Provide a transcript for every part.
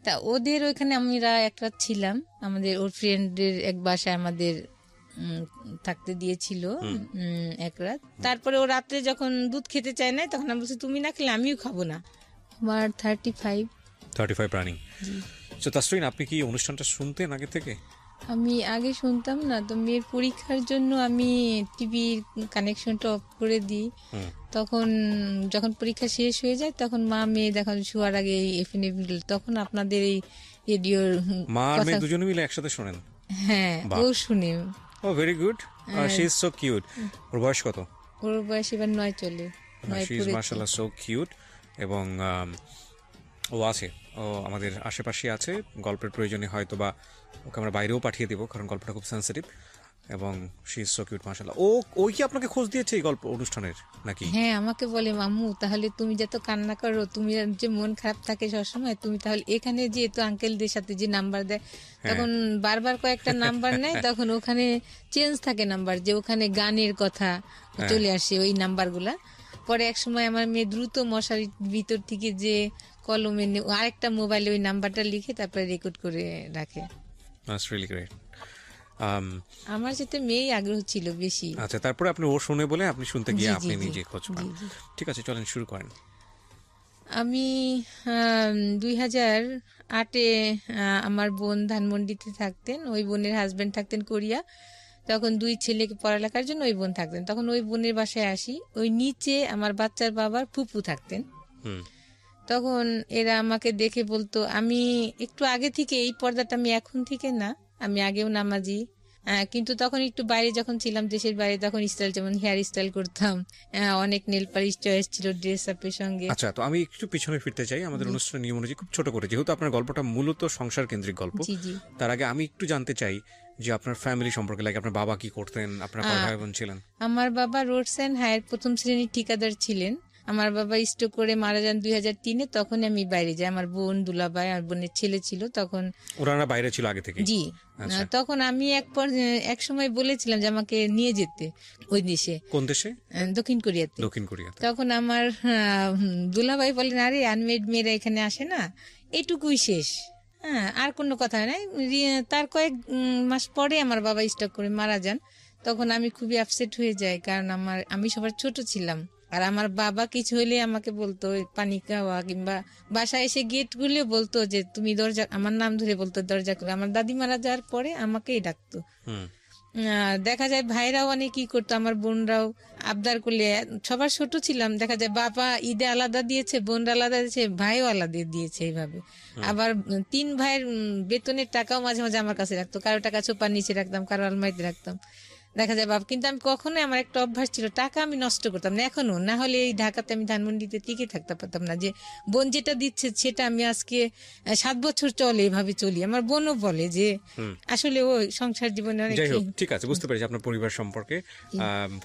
তা ওদের ওইখানে আমরা এক রাত ছিলাম, আমাদের ওর ফ্রেন্ডের এক বাসায় আমাদের থাকতে দিয়েছিল এক রাত। তারপরে ও রাত্রে যখন দুধ খেতে চায় না, তখন আমি বলছি তুমি না খেলে আমিও খাবো না। আমার 35 রানিং। তো তাসরিন, আপনি কি অনুষ্ঠানটা শুনতেন আগে থেকে? আমি আগে শুনতাম না, তো মেয়ের পরীক্ষার জন্য আমি টিভির কানেকশনটা অফ করে দিই। তখন যখন পরীক্ষা শেষ হয়ে যায় তখন মা মেয়ে দেখুন শোয়ার আগে এফএনএ, তখন আপনাদের এই রেডিওর মা আর মেয়ে দুজনে মিলে একসাথে শোনেন? হ্যাঁ, ও শুনে। ও very good, she is so cute. ওর বয়স কত? ওর বয়স এবার 9 চলে। শি ইজ মাশাআল্লাহ সো কিউট। এবং ও আছে, ও আমাদের আশেপাশে আছে। গল্পের প্রয়োজনে হয়তো বা ওকে আমরা বাইরেও পাঠিয়ে দেবো, কারণ গল্পটা খুব সেন্সিটিভ। এবং শি ইজ সো কিউট মাশাআল্লাহ। ওই কি আপনাকে খোঁজ দিয়েছে এই গল্প অনুষ্ঠানের নাকি? হ্যাঁ, আমাকে বলে মাম্মু তাহলে তুমি যত কান্না করো, তুমি যে মন খারাপ থাকে সবসময়, তুমি তাহলে এখানে যে তো আঙ্কেলদের সাথে যে নাম্বার দেয়, তখন বারবার কয়েকটা নাম্বার নেয়, তখন ওখানে চেঞ্জ থাকে নাম্বার, যে ওখানে গানের কথা চলে আসে ওই নাম্বারগুলা। পরে এক সময় আমার মেয়ে দ্রুত মশারির ভিতর থেকে যে কলমে আরেকটা মোবাইলে ওই নাম্বারটা লিখে তারপরে রেকর্ড করে রাখে। That's really great. আমার সাথে মেয়েই আগ্রহ ছিল বেশি। আচ্ছা, তারপরে আপনি ও শুনে বলে আপনি শুনতে গিয়ে আপনি নিজে খোঁজ পান। ঠিক আছে, চলেন শুরু করেন। আমি 2008-এ আমার বোন ধানমন্ডিতে থাকতেন, ওই বোনের হাজবেন্ড থাকতেন কোরিয়া। তখন 2 ছেলেকে পড়ালেখার জন্য ওই বোন থাকতেন, তখন ওই বোনের বাসায় আসি। ওই নিচে আমার বাচ্চার বাবার ফুপু থাকতেন। তখন এরা আমাকে দেখে বলতো, আমি একটু আগে থেকে এই পর্দাটা, আমি এখন থেকে না, আমি আগেও নামাজি, কিন্তু তখন একটু বাইরে যখন ছিলাম, দেশের বাইরে, তখন স্টাইল, যেমন হেয়ার স্টাইল করতাম, অনেক নেল পালিশ চয়েস ছিল ড্রেস আপের সঙ্গে। আচ্ছা, তো আমি একটু পিছনে ফিরতে চাই আমাদের অনুষ্ঠানের নিয়ম অনুযায়ী, খুব ছোট করে, যেহেতু আপনার গল্পটা মূলত সংসার কেন্দ্রিক গল্প। তার আগে আমি একটু জানতে চাই যে আপনার ফ্যামিলি সম্পর্কে, লাইক আপনার বাবা কি করতেন, আপনার কয় ভাই বোন ছিলেন? আমার বাবা রোডস অ্যান্ড হায়ার প্রথম শ্রেণীর ঠিকাদার ছিলেন। আমার বাবা স্ট্রোক করে মারা যান 2003-এ। তখন আমি বাইরে যাই, আমার বোন দুলাভাই আর বোনের ছেলে ছিল তখন। ওরা বাইরে ছিল আগে থেকে? জি। তখন আমি এক সময় বলেছিলাম যে আমাকে নিয়ে যেতে ওই দেশে। কোন দেশে? দক্ষিণ কোরিয়াতে। দক্ষিণ কোরিয়াতে। তখন আমার দুলাভাই বলেন, আরে আনমেড মেয়েরা এখানে আসে না, এটুকুই শেষ, হ্যাঁ, আর কোনো কথা নাই। তার কয়েক মাস পরে আমার বাবা স্ট্রোক করে মারা যান। তখন আমি খুবই আপসেট হয়ে যাই, কারণ আমি সবার ছোট ছিলাম। আর আমার বাবা কিছু হলে আমাকে বলতো পানি খাওয়া, কিংবা বাসায় এসে গেট খুলে বলতো যে তুমি দরজা, আমার নাম ধরে বলতো দরজা খুলে। আমার দাদি মারা যাওয়ার পরে আমাকেই ডাকতো। দেখা যায় ভাইরাও অনেক কি করতো, আমার বোনরাও আবদার করলে, সবার ছোট ছিলাম, দেখা যায় বাবা ঈদে আলাদা দিয়েছে, বোনরা আলাদা দিয়েছে, ভাইও আলাদা দিয়েছে, এইভাবে। আবার 3 ভাইয়ের বেতনের টাকাও মাঝে মাঝে আমার কাছে রাখতো, কারো টাকা চোপার নিচে রাখতাম, কারো আলমারিতে রাখতাম, দেখা যায় বাবা। কিন্তু আমি কখনোই, আমার একটা অভ্যাস ছিল, টাকা আমি নষ্ট করতাম না, এখনো না হলে এই ঢাকাতে আমি ধানমন্ডিতে টিকে থাকতে পারতাম না, যে বোন যেটা দিচ্ছে সেটা আমি আজকে 7 বছর চলে এভাবে চলি। আমার বোনও বলে যে আসলে ওই সংসার জীবনে অনেক। ঠিক আছে, বুঝতে পেরেছি আপনার পরিবার সম্পর্কে।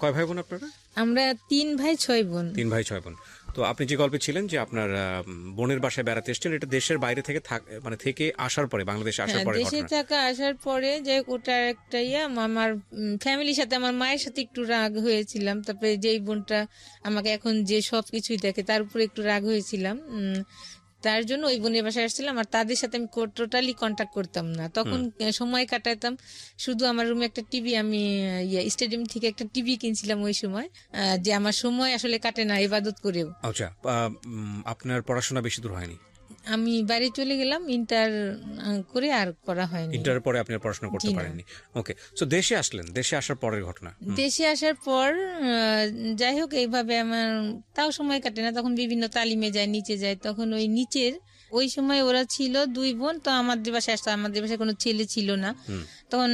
কয় ভাই বোন আপনারা? আমরা 3 ভাই 6 বোন। 3 ভাই 6 বোন। তো আপনি যে গল্পে ছিলেন যে আপনার বোনের বাসায় বেড়াতে এসেছেন, এটা দেশের বাইরে থেকে থেকে আসার পরে, বাংলাদেশে আসার পরে দেশে থাকা আসার পরে, যে ওটার একটা আমার ফ্যামিলির সাথে, আমার মায়ের সাথে একটু রাগ হয়েছিলাম। তারপরে যেই বোনটা আমাকে এখন যে সবকিছুই দেখে, তার উপরে একটু রাগ হয়েছিলাম। তার জন্য ওই বোনের বাসায় আসছিলাম। আর তাদের সাথে আমি টোটালি কন্ট্যাক্ট করতাম না, তখন সময় কাটাতাম শুধু। আমার রুমে একটা টিভি, আমি স্টেডিয়াম থেকে একটা টিভি কিনছিলাম ওই সময়, যে আমার সময় আসলে কাটে না ইবাদত করেও। আচ্ছা, আপনার পড়াশোনা বেশি দূর হয়নি? আমি বাইরে চলে গেলাম, ইন্টার করে আর করা হয়নি। ইন্টারের পরে আপনি পড়াশোনা করতে পারেননি। ওকে, সো দেশে আসলেন, দেশে আসার পরের ঘটনা। দেশে আসার পর যাই হোক, এইভাবে আমার তাও সময় কাটে না, তখন বিভিন্ন তালিমে যায়, নিচে যায়। তখন ওই নিচের ওই সময় ওরা ছিল 2 বোন, তো আমাদের বাসায় আসতো, আমাদের বাসায় কোনো ছেলে ছিল না। তখন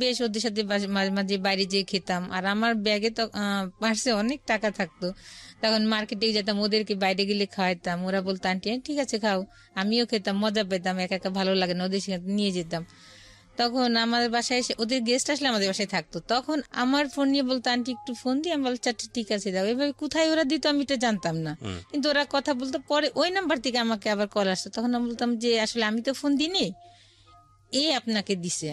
বেশ ওদের সাথে মাঝে মাঝে বাইরে যেয়ে খেতাম। আর আমার ব্যাগে তো পার্সে অনেক টাকা থাকতো, তখন মার্কেটে যেতাম, ওদেরকে বাইরে গেলে খাওয়াইতাম। ওরা বলতো আন্টি ঠিক আছে খাও, আমিও খেতাম, মজা পেতাম, একা একা ভালো লাগে না, ওদের সাথে নিয়ে যেতাম। তখন আমাদের বাসায় এসে ওদের গেস্ট আসলে আমাদের বাসায় থাকতো, তখন আমার ফোন নিয়ে বলতো আন্টি একটু ফোন দিয়ে, আমি বলছি আচ্ছা ঠিক আছে দাও। এভাবে কোথায় ওরা দিত আমি এটা জানতাম না, কিন্তু ওরা কথা বলতো। পরে ওই নাম্বার থেকে আমাকে আবার কল আসতো, তখন আমি বলতাম যে আসলে আমি তো ফোন দিইনি, আপনাকে দিছে।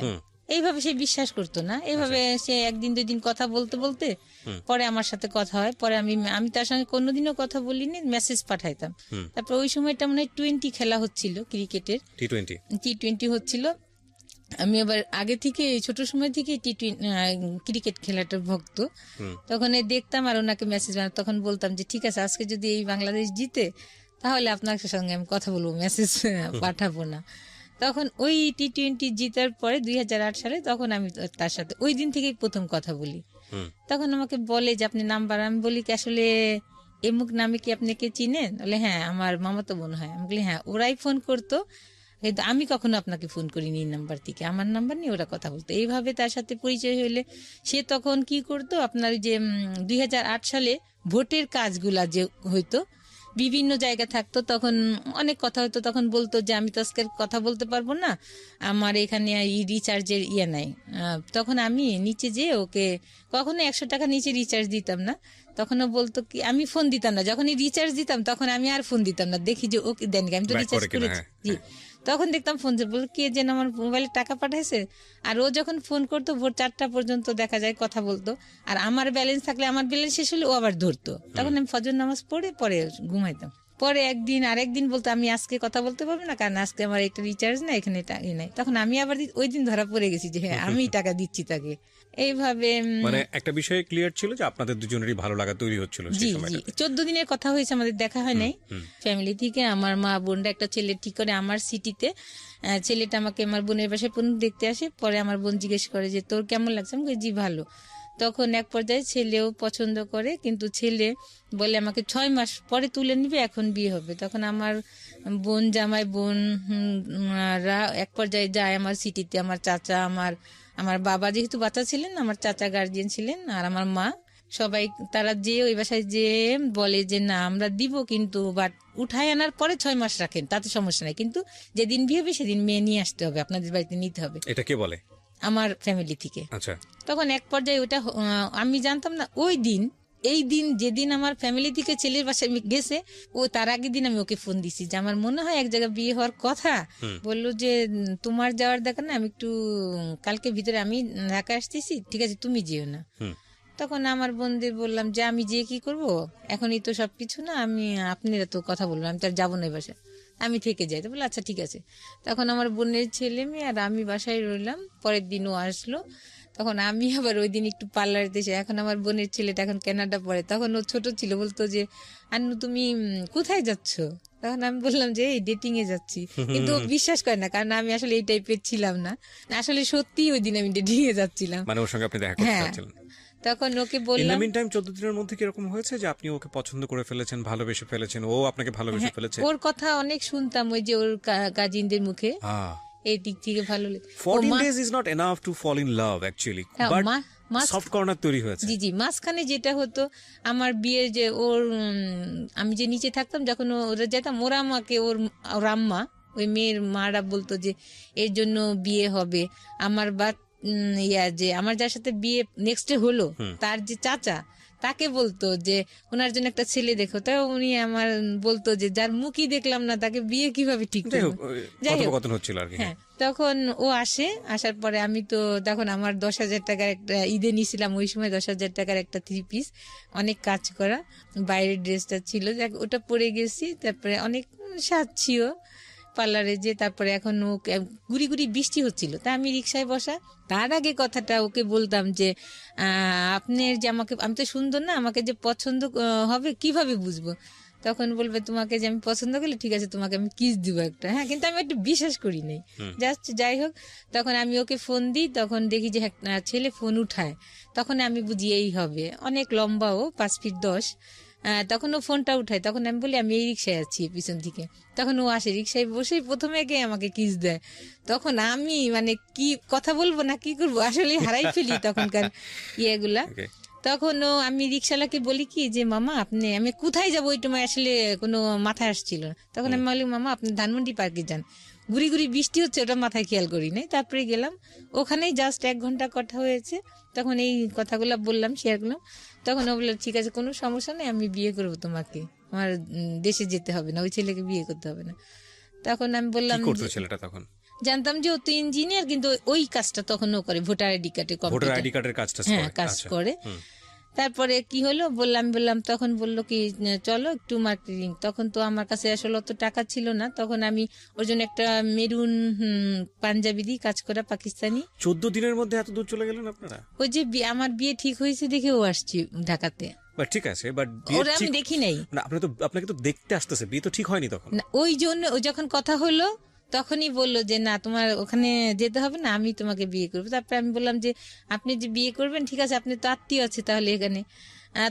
এইভাবে সে বিশ্বাস করতো না। এইভাবে সে একদিন 2 দিন কথা বলতে বলতে পরে আমার সাথে কথা হয়। পরে আমি তার সঙ্গে কোনোদিনও কথা বলিনি, মেসেজ পাঠাইতাম। তারপর ওই সময়টা মনে হয় টি20 খেলা হচ্ছিল, ক্রিকেটের টি20 হচ্ছিল। আমি আবার আগে থেকে ছোট সময় থেকে ক্রিকেট খেলাটার ভক্ত। তখন দেখতাম আর ওনাকে মেসেজ বানাতাম। তখন বলতাম যে ঠিক আছে, আজকে যদি এই বাংলাদেশ জিতে তাহলে আপনার সঙ্গে আমি কথা বলবো, মেসেজ পাঠাবো না। তখন ওই টি20 জিতার পরে 2008 সালে তখন আমি তার সাথে ওই দিন থেকেই প্রথম কথা বলি। তখন আমাকে বলে যে আপনি নাম্বার, আমি বলি কি আসলে এমুক নামে কি আপনি কে চিনেন? বলে হ্যাঁ, আমার মামাতো বোন হয়। আমি বলি হ্যাঁ, ওরাই ফোন করতো, কিন্তু আমি কখনো আপনাকে ফোন করিনি এই নাম্বার থেকে, আমার নাম্বার নিয়ে ওরা কথা বলতো। এইভাবে তার সাথে পরিচয় হইলে সে তখন কি করতো, আপনার যে 2008 সালে ভোটের কাজগুলা যে হইতো, বিভিন্ন জায়গা থাকতো, তখন অনেক কথা হতো। তখন বলতো যে আমি তো আজকে কথা বলতে পারবো না, আমার এখানে রিচার্জের নাই। তখন আমি নিচে যেয়ে ওকে কখনো 100 টাকা নিচে রিচার্জ দিতাম না। তখনও বলতো কি, আমি ফোন দিতাম না, যখনই রিচার্জ দিতাম তখন আমি আর ফোন দিতাম না, দেখি যে ওকে দেন, আমি তো রিচার্জ করেছি। জি, তখন দেখতাম ফোন বল কে যেন আমার মোবাইলে টাকা পাঠাইছে। আর ও যখন ফোন করতো ভোর 4টা পর্যন্ত দেখা যায় কথা বলতো। আর আমার ব্যালেন্স থাকলে, আমার ব্যালেন্স শেষ হলে ও আবার ধরতো। তখন আমি ফজর নামাজ পড়ে পরে ঘুমাইতাম। পরে আরেকদিন বলতো আমি আজকে কথা বলতে পারবো না, কারণ আজকে আমার একটা রিচার্জ নাই, এখানে নাই। তখন আমি আবার ওই দিন ধরা পড়ে গেছি যে হ্যাঁ, আমি টাকা দিচ্ছি তাকে। এইভাবে মানে একটা বিষয় ক্লিয়ার ছিল যে আপনাদের দুজনেরই ভালো লাগা তৈরি হচ্ছিল সেই সময়টা। 14 দিনের কথা হয়েছে, আমাদের দেখা হয় নাই। ফ্যামিলি থেকে আমার মা বোনরা একটা ছেলে ঠিক করে আমার সিটিতে, ছেলেটা আমাকে আমার বোনের বাসায় দেখতে আসে। পরে আমার বোন জিজ্ঞেস করে যে তোর কেমন লাগছে? আমি বলি জি ভালো। তখন এক পর্যায়ে ছেলেও পছন্দ করে, কিন্তু ছেলে বলে আমাকে 6 মাস পরে তুলে নিবে, এখন বিয়ে হবে। তখন আমার বোন জামাই বোনরা এক পর্যায়ে যায় আমার সিটিতে। আমার চাচা, আমার বাবা যেহেতু বাচ্চা ছিলেন, আমার চাচা গার্জিয়ান ছিলেন, আর আমার মা, সবাই তারা যে ওই বাসায় যে বলে যে না আমরা দিব, কিন্তু বাট উঠায় আনার পরে 6 মাস রাখেন, তাতে সমস্যা নাই, কিন্তু যেদিন বিয়ে হবে সেদিন মেয়ে নিয়ে আসতে হবে, আপনাদের বাড়িতে নিতে হবে। এটা কে বলে? আমার ফ্যামিলি থেকে। আচ্ছা। তখন এক পর্যায়ে ওটা আমি জানতাম না। এই দিন যেদিন আমার ফ্যামিলি থেকে ছেলের বাসায় গেছে, ও তার আগের দিন আমি ওকে ফোন দিছি যে আমার মনে হয় এক জায়গায় বিয়ে হওয়ার কথা। বললো যে তোমার যাওয়ার দেখা না, আমি একটু কালকে ভিতরে আমি ঢাকা আসতেছি, ঠিক আছে তুমি যেও না। তখন আমার বোনদের বললাম যে আমি যেয়ে কি করব, এখনই তো সবকিছু না, আপনারা তো কথা বলবেন, আমি তো আর যাবো না এই বাসায়, আমি থেকে যাই। তো বলে আচ্ছা ঠিক আছে। তখন আমার বোনের ছেলে মেয়ে আর আমি বাসায় রইলাম। পরের দিনও আসলো। তখন আমি আবার ওই দিন একটু পার্লারে এসে, এখন আমার বোনের ছেলেটা এখন কানাডা পড়ে, তখন ও ছোট ছিল, বলতো যে আন্নু তুমি কোথায় যাচ্ছ? তখন আমি বললাম যে এই ডেটিং এ যাচ্ছি, কিন্তু ও বিশ্বাস করে না, কারণ আমি আসলে এই টাইপের ছিলাম না। আসলে সত্যি ওই দিন আমি ডেটিং এ যাচ্ছিলাম, মানে ওর সঙ্গে আপনি দেখা করতে যাচ্ছিলেন। তখন ওকে বললাম। ইন দ্য মিনটাইম 14 দিনের মধ্যে কি এরকম হয়েছে যে আপনি ওকে পছন্দ করে ফেলেছেন, ভালোবেসে ফেলেছেন, ও আপনাকে ভালোবেসে ফেলেছে? ওর কথা অনেক শুনতাম, ওই যে ওর কাজিনদের মুখে, এই দিক থেকে ভালো লাগে। 14 days is not enough to fall in love actually, but soft corner তৈরি হয়েছে। জি, মাঝখানে যেটা হতো আমার বিয়ে, যে ওর আমি যে নিচে থাকতাম, যখন ওরা যেতাম, ওরা আমাকে ওর আম্মা, ওই মেয়ের মারা বলতো যে এর জন্য বিয়ে হবে। আমার যে আমার যার সাথে বিয়ে নেক্সট হলো, তার যে চাচা, তাকে বলতো যে ওনার জন্য একটা ছেলে দেখো। তাই উনি আমার বলতো যে যার মুখই দেখলাম না তাকে বিয়ে কিভাবে ঠিক করবো। কথোপকথন হচ্ছিল আর কি। হ্যাঁ, তখন ও আসার পরে আমি তো তখন আমার 10,000 টাকার একটা ঈদে নিয়েছিলাম, ওই সময় 10,000 টাকার একটা 3 পিস, অনেক কাজ করা বাইরের ড্রেসটা ছিল, ওটা পরে গেছি। তারপরে অনেক সাজছিও পার্লারে যে। তারপরে এখন গুড়ি গুড়ি বৃষ্টি হচ্ছিল, তা আমি রিক্সায় বসা। তার আগে কথাটা ওকে বলতাম যে আপনার যে আমাকে, আমি তো সুন্দর না, আমাকে যে পছন্দ হবে কিভাবে বুঝবো? তখন বলবে তোমাকে যে আমি পছন্দ করলে ঠিক আছে তোমাকে আমি কিস দিব একটা। হ্যাঁ, কিন্তু আমি একটু বিশ্বাস করি নাই, জাস্ট যাই হোক। তখন আমি ওকে ফোন দিই, তখন দেখি যে ছেলে ফোন উঠায়, তখন আমি বুঝি এই হবে। অনেক লম্বা, ও 5 ফিট 10। তখন ও ফোনটা উঠায়, তখন আমি বলি আমি এই রিক্সায় আছি পিছন থেকে। তখন ও আসে, রিক্সায় বসেই প্রথমে গিয়ে আমাকে কিস দেয়। তখন আমি মানে কি কথা বলবো না কি করবো, আসলে হারাই ফেলি তখনকার ইয়েগুলা। তখন আমি রিক্সাওয়ালাকে বলি কি যে মামা আমি কোথায় যাবো, ওই সময় আসলে কোনো মাথায় আসছিল না। তখন আমি বলি মামা আপনি ধানমন্ডি পার্কে যান, ঘুরি ঘুরি বৃষ্টি হচ্ছে, ওটা মাথায় খেয়াল করি নাই। তারপরে গেলাম, ওখানেই জাস্ট 1 ঘন্টা কথা হয়েছে। তখন এই কথাগুলো বললাম, শেয়ার করলাম। তখন ও বললো ঠিক আছে কোনো সমস্যা নেই, আমি বিয়ে করবো তোমাকে, আমার দেশে যেতে হবে না, ওই ছেলেকে বিয়ে করতে হবে না। তখন আমি বললাম ছেলেটা তখন জানতাম যে ও তো ইঞ্জিনিয়ার, কিন্তু ওই কাজটা তখন ও করে, ভোটার আইডি কার্ডে ভোটার আইডি কার্ডের কাজটা হ্যাঁ কাজ করে। তারপরে কি হলো বললাম তখন বললো কি চলো একটু মার্কেটিং। তখন তো আমার কাছে আসলে অত টাকা ছিল না, তখন আমি ওর জন্য একটা মেরুন পাঞ্জাবি দিয়ে কাজ করা, পাকিস্তানি। 14 দিনের মধ্যে এত দূর চলে গেলেন আপনারা? ওই যে আমার বিয়ে ঠিক হয়েছে দেখে ও আসছি ঢাকাতে। বাট ঠিক আছে, বাট ওরা আমি দেখি নাই না, আপনাকে তো দেখতে আসতেছে, বিয়ে তো ঠিক হয়নি তখন। না, ওই জন্য ও যখন কথা হলো তখনই বললো যে না তোমার ওখানে যেতে হবে না, আমি তোমাকে বিয়ে করবো। তারপরে আমি বললাম যে আপনি যে বিয়ে করবেন ঠিক আছে, আপনি তো আত্মীয় আছে তাহলে এখানে,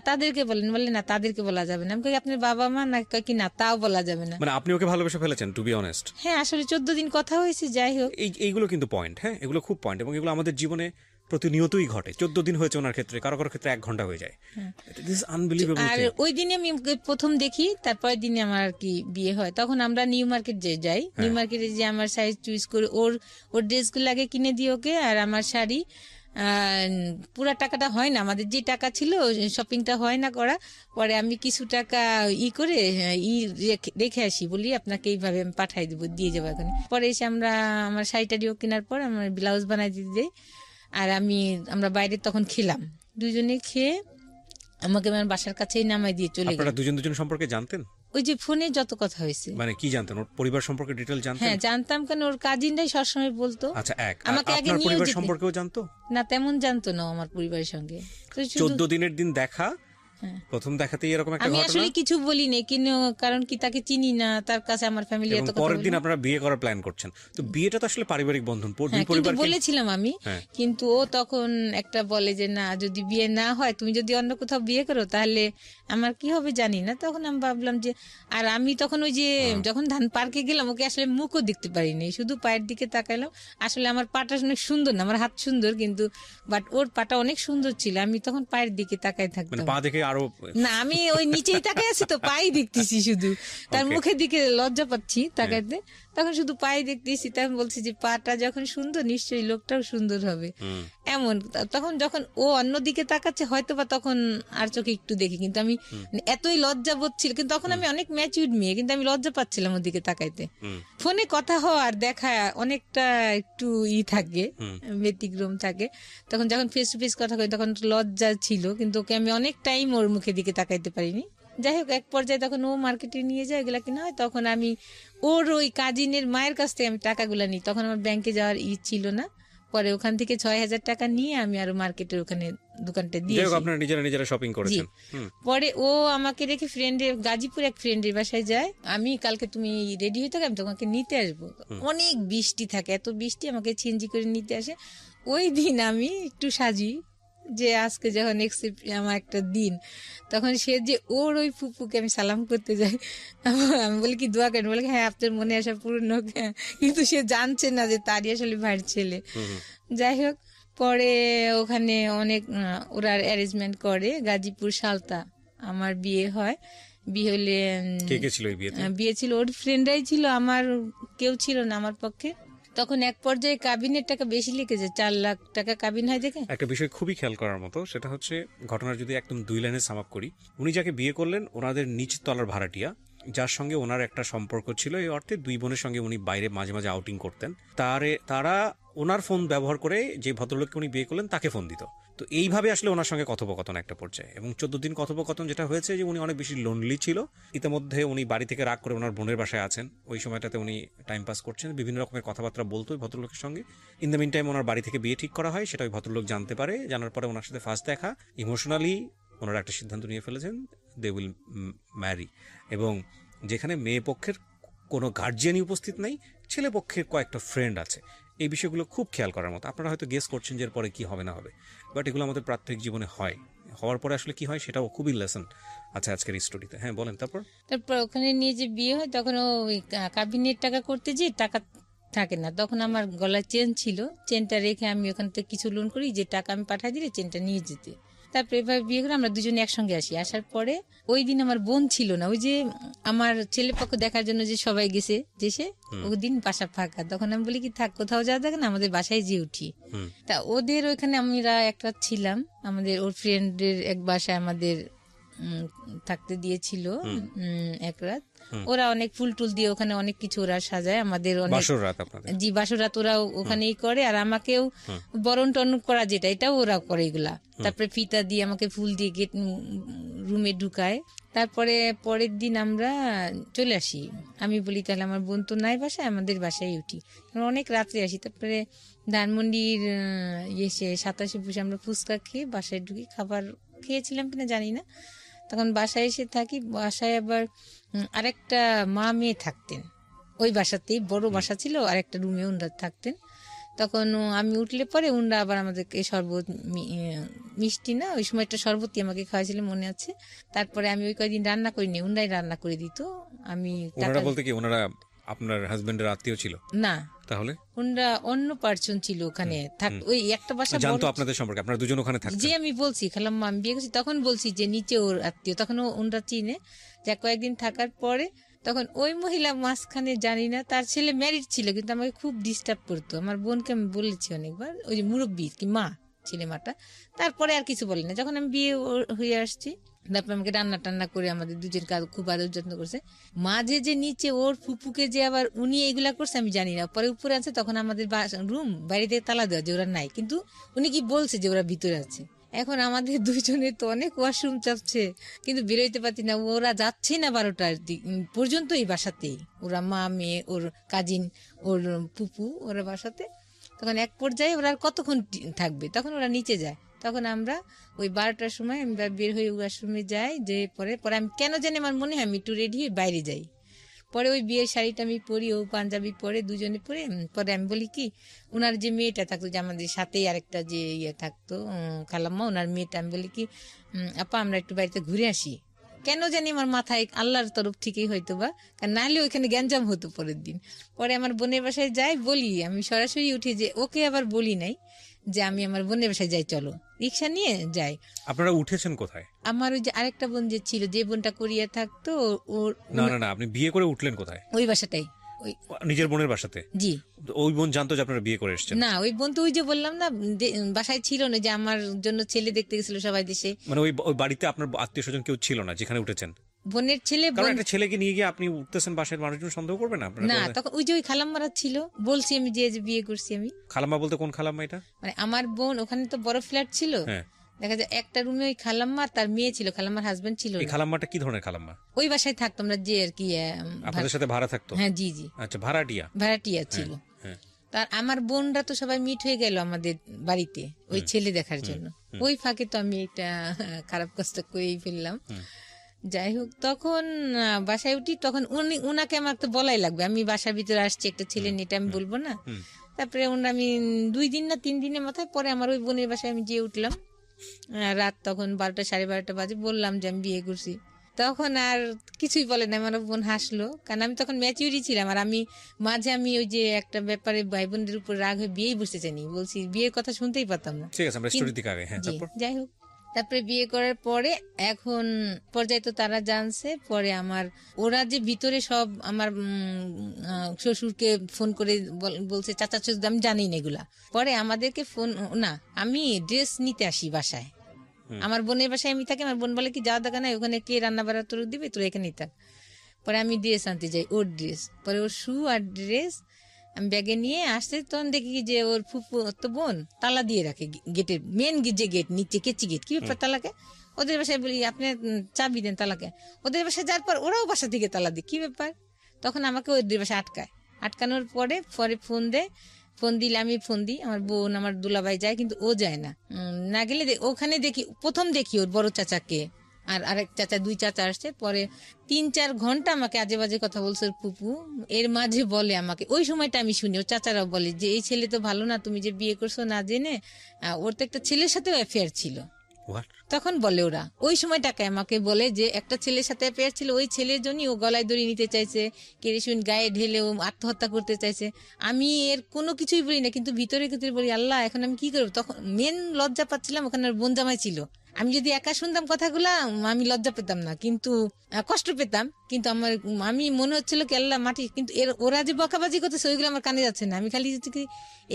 তাদেরকে বলেন। বললেন না তাদেরকে বলা যাবে না। আমি কই আপনার বাবা মা না, কয় কি না তাও বলা যাবে না। মানে আপনি ওকে ভালোবেসে ফেলেছেন, টু বি অনেস্ট। হ্যাঁ আসলে 14 দিন কথা হয়েছে, যাই হোক। এইগুলো কিন্তু পয়েন্ট, হ্যাঁ এগুলো খুব পয়েন্ট, এবং এগুলো আমাদের জীবনে প্রতিনিয়তই ঘটে। 14 দিন হয়েছে ওনার ক্ষেত্রে, কারো কারো ক্ষেত্রে 1 ঘন্টা হয়ে যায়। This unbelievable. আর ওই দিনে আমি ওকে প্রথম দেখি, তারপরের দিনে আমার আর কি বিয়ে হয়। তখন আমরা নিউ মার্কেট যাই, নিউ মার্কেটে যে আমার সাইজ চুজ করে ওর ড্রেসগুলো আগে কিনে দিই ওকে, আর আমার শাড়ি। পুরা টাকাটা হয় না, আমাদের যে টাকা ছিল শপিংটা হয় না করা। পরে আমি কিছু টাকা করে রেখে আসি, বলি আপনাকে এইভাবে আমি পাঠাই দেবো, দিয়ে যাবো এখানে। পরে এসে আমার শাড়িটারিও কেনার পর আমার ব্লাউজ বানাই দিতে দেয়। আর আমরা বাইরে তখন খেলাম, দুজনে খেয়ে আমাকে আমার বাসার কাছেই নামাই দিয়ে চলে গেল। আপনারা দুজন সম্পর্কে জানতেন? ওই যে ফোনে যত কথা হয়েছে। মানে কি জানতেন? ওর পরিবার সম্পর্কে ডিটেইল জানতেন? হ্যাঁ জানতাম, কেন ওর কাজিনরাই সবসময় বলতো। আচ্ছা, আমাকে আগে আপনার নিয়ে পরিবার যেতে। সম্পর্কেও জানতো না তেমন জানতো না আমার পরিবারের সঙ্গে। তো 14 দিনের দিন দেখা, প্রথম দেখাতেই এরকম একটা আমি ঘটনা। আসলে কিছু বলি নাই, কারণ কি তাকে চিনি না, তার কাছে আমার ফ্যামিলি এত কথা পরের বলে দিন না। আপনারা বিয়ে করার প্ল্যান করছেন, তো বিয়েটা তো আসলে পারিবারিক বন্ধন, দুই কিন্তু পরিবার। বলেছিলাম আমি, কিন্তু ও তখন একটা বলে যে না যদি বিয়ে না হয়, তুমি যদি অন্য কোথাও বিয়ে করো তাহলে আমার কি হবে জানি না। তখন আমি ভাবলাম যে, আর আমি তখন ওই যে যখন ধান পার্কে গেলাম ওকে আসলে মুখও দেখতে পারিনি, শুধু পায়ের দিকে তাকাইলাম। আসলে আমার পাটা অনেক সুন্দর না, আমার হাত সুন্দর কিন্তু, বাট ওর পাটা অনেক সুন্দর ছিল। আমি তখন পায়ের দিকে তাকাই থাকতাম, পা দেখে আরো না আমি ওই নিচেই তাকাই আছি তো পাই দেখতেছি শুধু, তার মুখের দিকে লজ্জা পাচ্ছি তাকাইতে। তখন শুধু পাই দেখতেছি, তখন বলছি যে পাটা যখন সুন্দর নিশ্চয়ই লোকটাও সুন্দর হবে এমন। তখন যখন ও অন্যদিকে তাকাচ্ছে হয়তো বা তখন আর চোখে একটু দেখি, কিন্তু আমি এতই লজ্জা বোধ ছিল, কিন্তু তখন আমি অনেক ম্যাচিউরড মেয়ে, কিন্তু আমি লজ্জা পাচ্ছিলাম ওর দিকে তাকাইতে। ফোনে কথা হওয়ার দেখা অনেকটা একটু থাকে, ব্যতিক্রম থাকে। তখন যখন ফেস টু ফেস কথা কই তখন লজ্জা ছিল, কিন্তু ওকে আমি অনেক টাইম ওর মুখের দিকে তাকাইতে পারিনি। যাই হোক এক পর্যায়ে তখন ও মার্কেটে নিয়ে যায় এগুলা কিনা হয়, তখন আমি ওর ওই কাজিনের মায়ের কাছ থেকে আমি টাকাগুলা নিই। তখন আমার ব্যাংকে যাওয়ার ছিল না, পরে ওখান থেকে 6,000 টাকা নিয়ে আমি আরো মার্কেটের ওখানে দোকানটা দিয়ে আপনারা নিজেরা শপিং করেছেন। পরে ও আমাকে রেখে গাজীপুর এক ফ্রেন্ডের বাসায় যায়। আমি কালকে তুমি রেডি হয়ে থাকো, আমি তোমাকে নিতে আসবো। অনেক বৃষ্টি থাকে, এত বৃষ্টি, আমাকে ছিনজি করে নিতে আসে। ওই দিন আমি একটু সাজি যে আজকে যখন আমার একটা দিন, তখন সে যে ওর ওই ফুপুকে আমি সালাম করতে যাই, আমি বলি কি দোয়া করেন, বলে হ্যাঁ আপনার মনে আসা পূর্ণ, কিন্তু সে জানছে না যে তারই আসলে ভাইয়ের ছেলে। যাই হোক পরে ওখানে অনেক ওরা অ্যারেঞ্জমেন্ট করে, গাজীপুর সালতা আমার বিয়ে হয়। বিয়ে হলে কে ছিল এই বিয়েতে? বিয়ে ছিল ওর ফ্রেন্ডরাই ছিল, আমার কেউ ছিল না আমার পক্ষে। তখন এক পর্যায়ে কাবিনের টাকা বেশি লিখেছে, 4 লাখ টাকা কাবিন হয় দেখে। একটা বিষয় খুবই খেয়াল করার মতো, সেটা হচ্ছে ঘটনার যদি একদম 2 লাইনে সাম আপ করি, উনি যাকে বিয়ে করলেন ওনাদের নিচ তলার ভাড়াটিয়া, যার সঙ্গে ওনার একটা সম্পর্ক ছিল, এই অর্থে 2 বোনের সঙ্গে উনি বাইরে মাঝে মাঝে আউটিং করতেন। তারা ওনার ফোন ব্যবহার করে যে ভদ্রলোককে উনি বিয়ে করলেন তাকে ফোন দিত। তো এইভাবে আসলে ওনার সঙ্গে কথোপকথন একটা পর্যায়ে, এবং 14 দিন কথোপকথন যেটা হয়েছে যে উনি অনেক বেশি লোনলি ছিল। ইতিমধ্যে উনি বাড়ি থেকে রাগ করে ওনার বোনের বাসায় আছেন, ওই সময়টাতে উনি টাইম পাস করছেন, বিভিন্ন রকমের কথাবার্তা বলতো ওই ভদ্রলোকের সঙ্গে। ইন দ্য মিন টাইম ওনার বাড়ি থেকে বিয়ে ঠিক করা হয়, সেটা ওই ভদ্রলোক জানতে পারে। জানার পরে ওনার সাথে ফার্স্ট দেখা, ইমোশনালি ওনারা একটা সিদ্ধান্ত নিয়ে ফেলেছেন, দে উইল ম্যারি। এবং যেখানে মেয়ে পক্ষের কোনো গার্জিয়ানই উপস্থিত নাই, ছেলে পক্ষের কয়েকটা ফ্রেন্ড আছে। এই বিষয়গুলো খুব খেয়াল করার মতো। আপনারা হয়তো গেস করছেন যে এরপরে কি হবে না হবে, বাট এগুলো আমাদের প্রাত্যহিক জীবনে হয়। হওয়ার পরে আসলে কি হয় সেটাও খুবই লেসন আছে আজকের এই স্টোরিতে। হ্যাঁ বলেন। তারপর ওখানে নিয়ে যে বিয়ে হয় তখন ওই কাবিনের টাকা করতে যে টাকা থাকে না, তখন আমার গলায় চেন ছিল, চেনটা রেখে আমি ওখান থেকে কিছু লোন করি, যে টাকা আমি পাঠাই দিলে চেনটা নিয়ে যেতে। তারপরে এভাবে বিয়ে করে আমরা দুজনে একসঙ্গে আসি। আসার পরে ওই দিন আমার বোন ছিল না, ওই যে আমার ছেলে পক্ষ দেখার জন্য যে সবাই গেছে দেশে, ওই দিন বাসা ফাঁকা। তখন আমি বলি কি থাক, কোথাও যাওয়া থাকে না, আমাদের বাসায় যে উঠি। তা ওদের ওইখানে আমরা একটা ছিলাম, আমাদের ওর ফ্রেন্ডের এক বাসায় আমাদের থাকতে দিয়েছিল এক রাত। ওরা অনেক ফুল টুল দিয়ে ওখানে অনেক কিছু ওরা সাজায়, আমাদের অনেক বাসর রাত আপনাদের? জি বাসর রাত ওরা ওখানেই করে, আর আমাকেও বরণ টরণ করা যেটা এটাও ওরা করে এগুলা। তারপরে ফিতা দিয়ে আমাকে ফুল দিয়ে গেট রুমে ঢুকায়। তারপরে পরের দিন আমরা চলে আসি। আমি বলি তাহলে আমার বোন তো নাই বাসায়, আমাদের বাসায় উঠি, অনেক রাত্রে আসি। তারপরে ধানমন্ডির এসে 27 বসে আমরা ফুচকা খেয়ে বাসায় ঢুকি। খাবার খেয়েছিলাম কিনা জানি না। তখন বাসায় এসে থাকি, বাসায় আবার আরেকটা মা মেয়ে থাকতেন ওই বাসাতেই, বড় বাসা ছিল, আরেকটা রুমে ওনারা থাকতেন। তখন আমি উঠলে পরে ওনারা আবার আমাদেরকে শরবত মিষ্টি না ওই সময় একটা শরবতই আমাকে খাওয়াইছিল মনে আছে। তারপরে আমি ওই কয়েকদিন রান্না করিনি, ওনারাই রান্না করে দিত। আমি ওনারা বলতে কি ওনারা আপনার হাজবেন্ডের আত্মীয় ছিল? না, তাহলে ওনারা অন্য পার্সন ছিল ওখানে থাকতো, ওই একটা বাসা জানতো আপনাদের সম্পর্কে? আপনারা দুজন ওখানে থাকতেন? যে আমি বলছি খালাম্মা আমি বিয়ে করছি, তখন বলছি যে নিচে ওর আত্মীয়, তখন ওনরা চিনে। যা কয়েকদিন থাকার পরে তখন ওই মহিলা মাঝখানে জানি না, তার ছেলে ম্যারিড ছিল কিন্তু আমাকে খুব ডিস্টার্ব করতো। আমার বোনকে আমি বলেছি অনেকবার, ওই যে মুরব্বী কি মা ছেলে মাটা। তারপরে আর কিছু বলি না। যখন আমি বিয়ে হয়ে আসছি তারপর আমাকে রান্না টান্না করে আমাদের দুজন খুব আদর যত্ন করছে। মাঝে যে নিচে ওর ফুপুকে যে আবার উনি এগুলা করছে আমি জানি না, পরে উপরে আছে। তখন আমাদের রুম বাইরে থেকে তালা দেওয়া যে ওরা নাই, কিন্তু উনি কি বলছে যে ওরা ভিতরে আছে। এখন আমাদের দুইজনের তো অনেক ওয়াশরুম চাপছে কিন্তু বেরোইতে পারছি না, ওরা যাচ্ছে না 12টার পর্যন্ত এই বাসাতেই, ওরা মা মেয়ে ওর কাজিন ওর পুপু ওরা বাসাতে। তখন এক পর্যায়ে ওরা আর কতক্ষণ থাকবে, তখন ওরা নিচে যায়। তখন আমরা ওই 12টার সময় আমরা বের হয়ে ওয়াশরুমে যাই, যে পরে আমি কেন জানি আমার মনে হয় আমি একটু রেডি হয়ে বাইরে যাই। পরে ওই বিয়ের শাড়িটা আমি পরি, ও পাঞ্জাবি পরে দুজনে পরে। পরে আমি বলি কি ওনার যে মেয়েটা থাকতো, যে আমাদের সাথেই আরেকটা যে ইয়ে থাকতো খালাম্মা, ওনার মেয়েটা, আমি বলি কি আপা আমরা একটু বাড়িতে ঘুরে আসি। কেন জানি আমার মাথায় আল্লাহর তরফ থেকেই হয়তো বা, কারণ নাহলে ওইখানে গ্যাঞ্জাম হতো পরের দিন। পরে আমার বোনের বাসায় যাই, বলি আমি সরাসরি উঠে, যে ওকে আবার বলি নাই যে আমি আমার বোনের বাসায় যাই, চলো রিক্সা নিয়ে যাই। আপনারা উঠেছেন কোথায়? আমার ওই যে আরেকটা বোন যে ছিল, যে বোনটা কোরিয়া থাকতো, ওর না না না, আপনি বিয়ে করে উঠলেন কোথায়? ওই বাসাটাই, ওই নিজের বোনের বাসাতে? জি। ওই বোন জানতো যে আপনারা বিয়ে করে এসেছেন? না, ওই বোন তো ওই যে বললাম না বাসায় ছিল না, যে আমার জন্য ছেলে দেখতে গেছিল সবাই দেশে। মানে ওই বাড়িতে আপনার আত্মীয় স্বজন কেউ ছিল না যেখানে উঠেছেন? বোনের ছেলে, কারণ একটা ছেলেকে নিয়ে গিয়ে আপনি উঠতেছেন, বাসায় মানুষজন সন্দেহ করবে না? না, তখন ওই যে ওই খালাম্মারা ছিল, বলছি আমি যে বিয়ে করছি আমি। খালাম্মা বলতে কোন খালাম্মা এটা? মানে আমার বোন ওখানে তো বড় ফ্ল্যাট ছিল, দেখা যায় একটা রুমে ওই খালাম্মা তার মেয়ে ছিল, খালাম্মার হাজবেন্ড ছিল। এই খালাম্মাটা কি ধরনের খালাম্মা? ওই বাসায় থাকতো আমরা যে আর কি আপনাদের সাথে ভাড়া থাকতো? হ্যাঁ জি জি। আচ্ছা, ভাড়াটিয়া ছিল। তার আমার বোনরা তো সবাই মিট হয়ে গেল আমাদের বাড়িতে ওই ছেলে দেখার জন্য। ওই ফাঁকে তো আমি এটা খারাপ কাজটা করেই ফেললাম। যাই হোক, তখন বাসায় উঠি, তখন উনাকে আমার তো বলাই লাগবে, আমি বাসার ভিতরে আসছি একটা ছেলে নিয়ে, এটা আমি বলবো না। তারপরে আমি 2 দিন না 3 দিনের মাথায় পরে আমার ওই বোনের বাসায় আমি যেয়ে উঠলাম রাত, তখন 12টা 12:30 বাজে, বললাম যে আমি বিয়ে করছি। তখন আর কিছুই বলে না, আমার বোন হাসলো, কারণ আমি তখন ম্যাচিউরি ছিলাম। আর আমি মাঝে আমি ওই যে একটা ব্যাপারে ভাই বোনদের উপর রাগ হয়ে বিয়েই বসতে চাইনি, বলছি বিয়ের কথা শুনতেই পারতাম না। ঠিক আছে, আমরা স্টোরি দিকে আগে। হ্যাঁ, তারপর যাই হোক, তারপরে বিয়ে করার পরে এখন পর্যায়ে তো তারা জানছে। পরে আমার ওরা যে ভিতরে সব আমার শ্বশুরকে ফোন করে বলছে চাচা চুচ, আমি জানি না এগুলা। পরে আমাদেরকে ফোন না, আমি ড্রেস নিতে আসি বাসায়, আমার বোনের বাসায় আমি থাকি। আমার বোন বলে কি যাওয়া দেখা নাই, ওখানে কে রান্না বাড়া তোর দিবে, তোর এখানেই থাক। পরে আমি ড্রেস আনতে যাই, ওর ড্রেস, পরে ওর শু আর ড্রেস আমি ব্যাগে নিয়ে আসতে, তখন দেখি যে ওর ফুপু তো বোন তালা দিয়ে রাখে গেটের, মেন যে গেট নিচে কেচি গেট, কি ব্যাপার তালাকে? ওদের বাসায় বলি আপনি চাবি দেন তালাকে। ওদের বাসায় যাওয়ার পর ওরাও বাসা থেকে তালা দিই, কি ব্যাপার? তখন আমাকে ওদের বাসায় আটকানোর পরে ফোন দিলে আমি ফোন দিই, আমার বোন আমার দুলাভাই যায়, কিন্তু ও যায় না। না গেলে ওখানে প্রথম দেখি ওর বড় চাচাকে, আর আরেক চাচা, 2 চাচা আসছে। পরে 3-4 ঘন্টা আমাকে আজে বাজে কথা বলছে ওর ফুপু। এর মাঝে বলে আমাকে, ওই সময়টা আমি শুনি, ও চাচারাও বলে যে এই ছেলে তো ভালো না, তুমি যে বিয়ে করছো না জেনে, ওর তো একটা ছেলের সাথেও অ্যাফেয়ার ছিল। তখন বলে ওরা ওই সময়টাকে আমাকে বলে যে একটা ছেলের সাথে অ্যাফেয়ার ছিল, ওই ছেলের জন্যই ও গলায় দড়ি নিতে চাইছে, কেরোসিন গায়ে ঢেলে ও আত্মহত্যা করতে চাইছে। আমি এর কোনো কিছুই বলি না, কিন্তু ভিতরে ভিতরে বলি আল্লাহ এখন আমি কি করবো। তখন মেন লজ্জা পাচ্ছিলাম, ওখানে বোন জামাই ছিল, আমি যদি একা শুনতাম কথাগুলা আমি লজ্জা পেতাম না, কিন্তু কষ্ট পেতাম, কিন্তু আমি মনে হচ্ছিল কি আল্লাহ মাটি, কিন্তু ওরা যে বকাবাজি করতেছে ওইগুলো আমার কানে যাচ্ছে না, আমি খালি হচ্ছে কি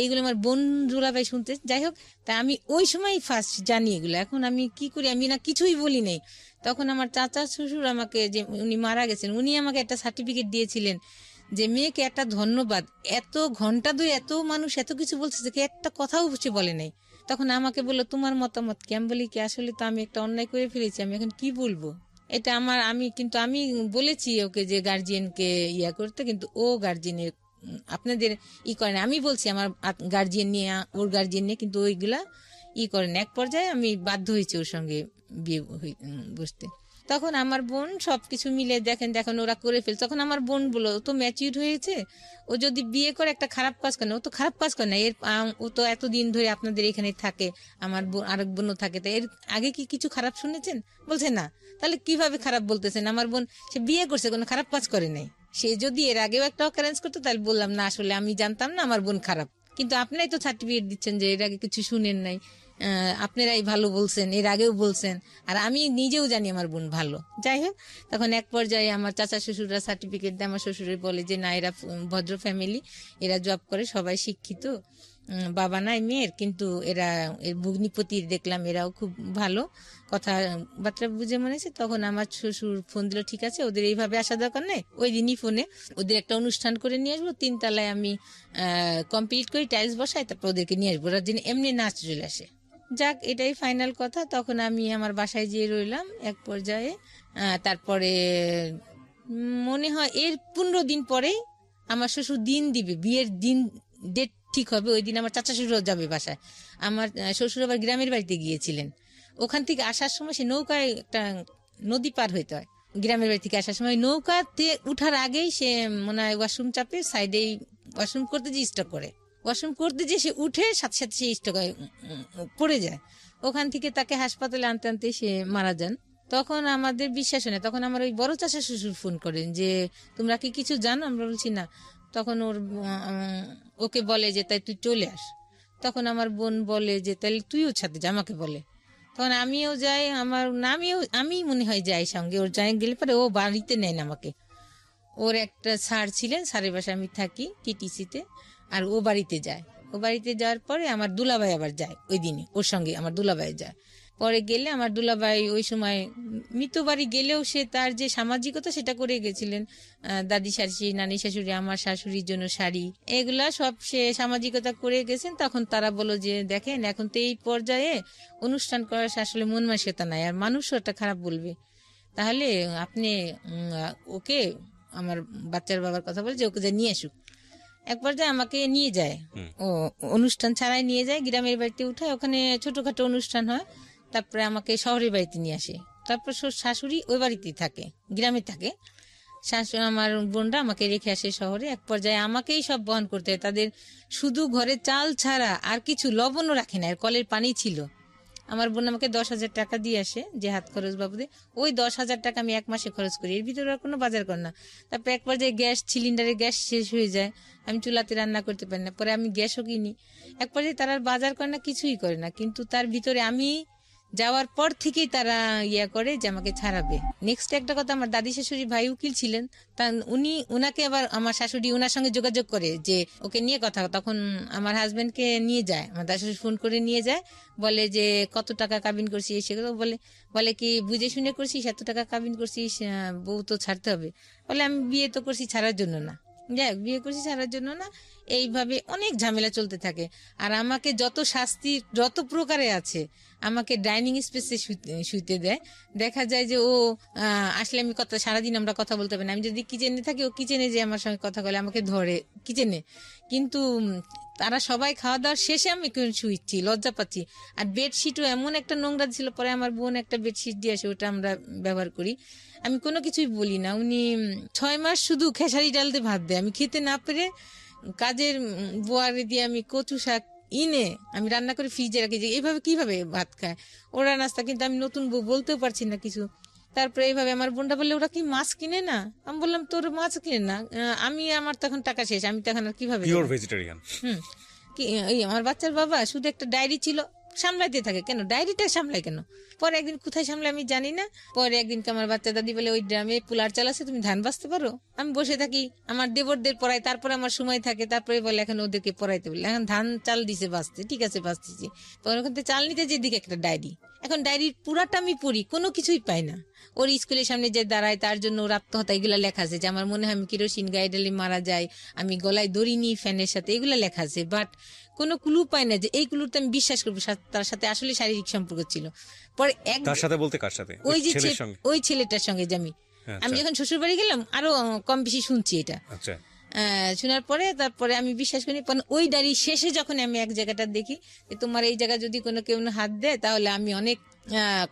এইগুলো আমার বোন জোড়াভাই শুনতে। যাই হোক, তা আমি ওই সময় ফার্স্ট জানি এগুলো। এখন আমি কি করি, আমি না কিছুই বলি নাই। তখন আমার চাচা শ্বশুর আমাকে, যে উনি মারা গেছেন, উনি আমাকে একটা সার্টিফিকেট দিয়েছিলেন যে মেয়েকে একটা ধন্যবাদ, এত ঘন্টা ধরে এত মানুষ এত কিছু বলছে, যে একটা কথাও সে বলে নাই। তখন আমাকে বললো তোমার মতামত কি? আমি বলি কি আসলে তো আমি একটা অন্যায় করে ফেলেছি, আমি এখন কি বলবো, এটা আমার, আমি বলেছি ওকে যে গার্জিয়ানকে ইয়া করতে, কিন্তু ও গার্জিয়ানের আপনাদের করে না। আমি বলছি আমার গার্জিয়ান নিয়ে, ওর গার্জিয়ান নিয়ে, কিন্তু ওইগুলা করেন। এক পর্যায়ে আমি বাধ্য হয়েছি ওর সঙ্গে বিয়ে বসতে। তখন আমার বোন সবকিছু মিলে দেখেন ওরা করে ফেলছে। তখন আমার বোন বললো ও তো ম্যাচিউর হয়েছে, ও যদি বিয়ে করে একটা খারাপ কাজ করে না, ও তো খারাপ কাজ করে না, ও তো এতদিন ধরে আপনাদের এখানে থাকে, আমার বোন আরেক বোনও থাকে, তো এর আগে কি কিছু খারাপ শুনেছেন? বলছে না। তাহলে কিভাবে খারাপ বলতেছেন? আমার বোন সে বিয়ে করছে, কোনো খারাপ কাজ করে নাই। সে যদি এর আগেও একটা অকারেন্স করতো তাহলে বললাম না আসলে আমি জানতাম না আমার বোন খারাপ, কিন্তু আপনারাই তো সার্টিফিকেট দিচ্ছেন যে এর আগে কিছু শুনেন নাই, আপনারাই ভালো বলছেন, এর আগেও বলছেন, আর আমি নিজেও জানি আমার বোন ভালো। যাই হোক, তখন এক পর্যায়ে আমার চাচা শ্বশুররা সার্টিফিকেট দেয়, আমার শ্বশুরে বলে যে না এরা ভদ্র ফ্যামিলি, এরা জব করে, সবাই শিক্ষিত, বাবা নাই মেয়ের, কিন্তু এরা এর ভগ্নিপতির দেখলাম এরাও খুব ভালো, কথাবার্তা বুঝে মনেছে। তখন আমার শ্বশুর ফোন দিল, ঠিক আছে ওদের এইভাবে আসা দরকার নেই, ওই দিনই ফোনে ওদের একটা অনুষ্ঠান করে নিয়ে আসবো, 3 তলায় আমি কমপ্লিট করি, টাইলস বসাই, তারপর ওদেরকে নিয়ে আসবো, ওরা দিন এমনি নাচ চলে আসে। যাক, এটাই ফাইনাল কথা। তখন আমি আমার বাসায় যেয়ে রইলাম এক পর্যায়ে। তারপরে মনে হয় এর 15 দিন পরেই আমার শ্বশুর দিন দিবে, বিয়ের দিন ডেট ঠিক হবে, ওই দিন আমার চাচা শ্বশুর যাবে বাসায়। আমার শ্বশুর আবার গ্রামের বাড়িতে গিয়েছিলেন, ওখান থেকে আসার সময় সে নৌকায় একটা নদী পার হইতে হয়, গ্রামের বাড়ি থেকে আসার সময় নৌকাতে উঠার আগেই সে মনে হয় ওয়াশরুম চাপে সাইডেই ওয়াশরুম করতে যে স্টক করে, ওয়াশরুম করতে যে সে উঠে সাথে সাথে সে স্টক পড়ে যায়। ওখান থেকে তাকে হাসপাতালে আনতে আনতে সে মারা যান। তখন আমাদের বিশ্বাস হয় না, তখন আমার ওই বড় চাচা শ্বশুর ফোন করেন যে তোমরা কি কিছু জানো? আমরা বলছি না। তখন ওকে বলে যে তাই তুই চলে আস। তখন আমার বোন বলে যে তাহলে তুইও সাথে যা, আমাকে বলে। তখন আমিও যাই, আমি মনে হয় যাই সঙ্গে, ওর যাই গেলে পরে ও বাড়িতে নেন আমাকে। ওর একটা স্যার ছিলেন, স্যারের বাসায় আমি থাকি টিটিসিতে, আর ও বাড়িতে যায়। ও বাড়িতে যাওয়ার পরে আমার দুলাভাই আবার যায় ওই দিনে, ওর সঙ্গে আমার দুলাভাই যায়। পরে গেলে আমার দুলাভাই ওই সময় মৃত বাড়ি গেলেও সে তার যে সামাজিকতা সেটা করে গেছিলেন, দাদি শাশুড়ি, নানি শাশুড়ি, আমার শাশুড়ির জন্য শাড়ি, এগুলা সব সে সামাজিকতা করে গেছেন। তখন তারা বলল যে দেখেন এখন তো এই পর্যায়ে অনুষ্ঠান করার আসলে মন মানসিকতা নাই, আর মানুষও একটা খারাপ বলবে, তাহলে আপনি ওকে, আমার বাচ্চার বাবার কথা বলে যে ওকে যে নিয়ে আসুক। এক পর্যায়ে আমাকে নিয়ে যায়, ও অনুষ্ঠান ছাড়াই নিয়ে যায়, গ্রামের বাড়িতে উঠায়, ওখানে ছোটখাটো অনুষ্ঠান হয়, তারপরে আমাকে শহরের বাড়িতে নিয়ে আসে। তারপর শাশুড়ি ওই বাড়িতেই থাকে, গ্রামে থাকে। আমার বোনরা আমাকে রেখে আসে শহরে। এক পর্যায়ে আমাকেই সব বহন করতে হয় তাদের, শুধু ঘরে চাল ছাড়া আর কিছু লবণও রাখে না, আর কলের পানি ছিল। আমার বোন আমাকে 10,000 টাকা দিয়ে আসে যে হাত খরচ বাবদে, ওই 10,000 টাকা আমি এক মাসে খরচ করি, এর ভিতরে আর কোনো বাজার কর না। তারপর এক পর্যায়ে গ্যাস সিলিন্ডারে গ্যাস শেষ হয়ে যায়, আমি চুলাতে রান্না করতে পারি না, পরে আমি গ্যাসও কিনি। এক পর্যায়ে তারা আর বাজার করে না, কিছুই করে না, কিন্তু তার ভিতরে আমি যাওয়ার পর থেকেই তারা করে যে আমাকে ছাড়াবে। নেক্সট একটা কথা, আমার দাদি শাশুড়ি ভাই উকিল ছিলেন, তা উনাকে আবার আমার শাশুড়ি ওনার সঙ্গে যোগাযোগ করে যে ওকে নিয়ে কথা। তখন আমার হাজবেন্ডকে নিয়ে যায়, আমার দাদি শাশুড়ি ফোন করে নিয়ে যায়, বলে যে কত টাকা কাবিন করছিস, সেগুলো বলে কি বুঝে শুনে করছিস, এত টাকা কাবিন করছিস, বউ তো ছাড়তে হবে। বলে আমি বিয়ে তো করছি ছাড়ার জন্য না, যাক বিয়ে করছি ছাড়ার জন্য না। এইভাবে অনেক ঝামেলা চলতে থাকে। আর আমাকে যত শাস্তি যত প্রকারে আছে, আমাকে ডাইনিং স্পেসে শুইতে দেয়। দেখা যায় যে ও আসলে আমি সারাদিন আমরা কথা বলতে পারি না, আমি যদি কিচেনে থাকি ও কিচেনে যে আমার সঙ্গে কথা বলে, আমাকে ধরে কিচেনে। কিন্তু তারা সবাই খাওয়া দাওয়ার শেষে আমি শুইছি, লজ্জা পাচ্ছি। আর বেডশিটও এমন একটা নোংরা ছিল, পরে আমার বোন একটা বেডশিট দিয়ে আসে, ওটা আমরা ব্যবহার করি। আমি কোনো কিছুই বলি না। উনি 6 মাস শুধু খেসারি ডাল দিয়ে ভাত দেয়, আমি খেতে না পেরে কাজের বোয়ারে দিয়ে আমি কচু শাক আমি রান্না করে ফ্রিজে রাখি, যে এইভাবে কিভাবে ভাত খায় ওরা নাস্তা, কিন্তু আমি নতুন বউ বলতেও পারছি না কিছু। তারপরে এইভাবে আমার বোনটা বললে ওরা কি মাছ কিনে না? আমি বললাম তোর মাছ কিনে না, আমার তখন টাকা শেষ, আমি তখন আর কিভাবে পিওর ভেজিটেরিয়ান। কি আমার বাচ্চার বাবা শুধু একটা ডায়েরি ছিল, সামলাইতে থাকে, কেন ডায়েরিটা সামলায় কেন? পরে একদিন কোথায় সামলায় আমি জানি না, পরে একদিনকে আমার বাচ্চা দাদি বলে ওই ড্রামে পুলার চাল আছে, তুমি ধান বাঁচতে পারো? আমি বসে থাকি, আমার দেবরদের পড়াই, তারপরে আমার সময় থাকে, তারপরে বলে এখন ওদেরকে পড়াইতে বলে, এখন ধান চাল দিছে বাঁচতে, ঠিক আছে বাঁচতেছি। পরে ওখান থেকে চাল নিতে যেদিকে একটা ডায়েরি, এখন ডায়েরির পুরাটা আমি পড়ি, কোনো কিছুই পাই না। ওর স্কুলের সামনে যে দাঁড়ায় তার জন্য ওর আত্মহত্যা, এগুলা লেখা আছে যে আমার মনে হয় আমি কেরোসিন গায়ে ঢেলে মারা যায়, আমি গলায় দড়ি নিই ফ্যানের সাথে, এগুলা লেখা আছে। বাট কোনো ক্লু পাই না যে এই ক্লুতে আমি বিশ্বাস করবো তার সাথে আসলে শারীরিক সম্পর্ক ছিল। পরে তার সাথে বলতে কার সাথে? ওই যে ছেলের সঙ্গে? ওই ছেলেটার সঙ্গে যে আমি এখন শ্বশুর বাড়ি গেলাম, আরো কম বেশি শুনছি এটা। আচ্ছা, শোনার পরে তারপরে আমি বিশ্বাস করি, কারণ ওই ডায়েরি শেষে যখন আমি এক জায়গাটা দেখি যে তোমার এই জায়গা যদি কোনো কেউ হাত দেয় তাহলে আমি অনেক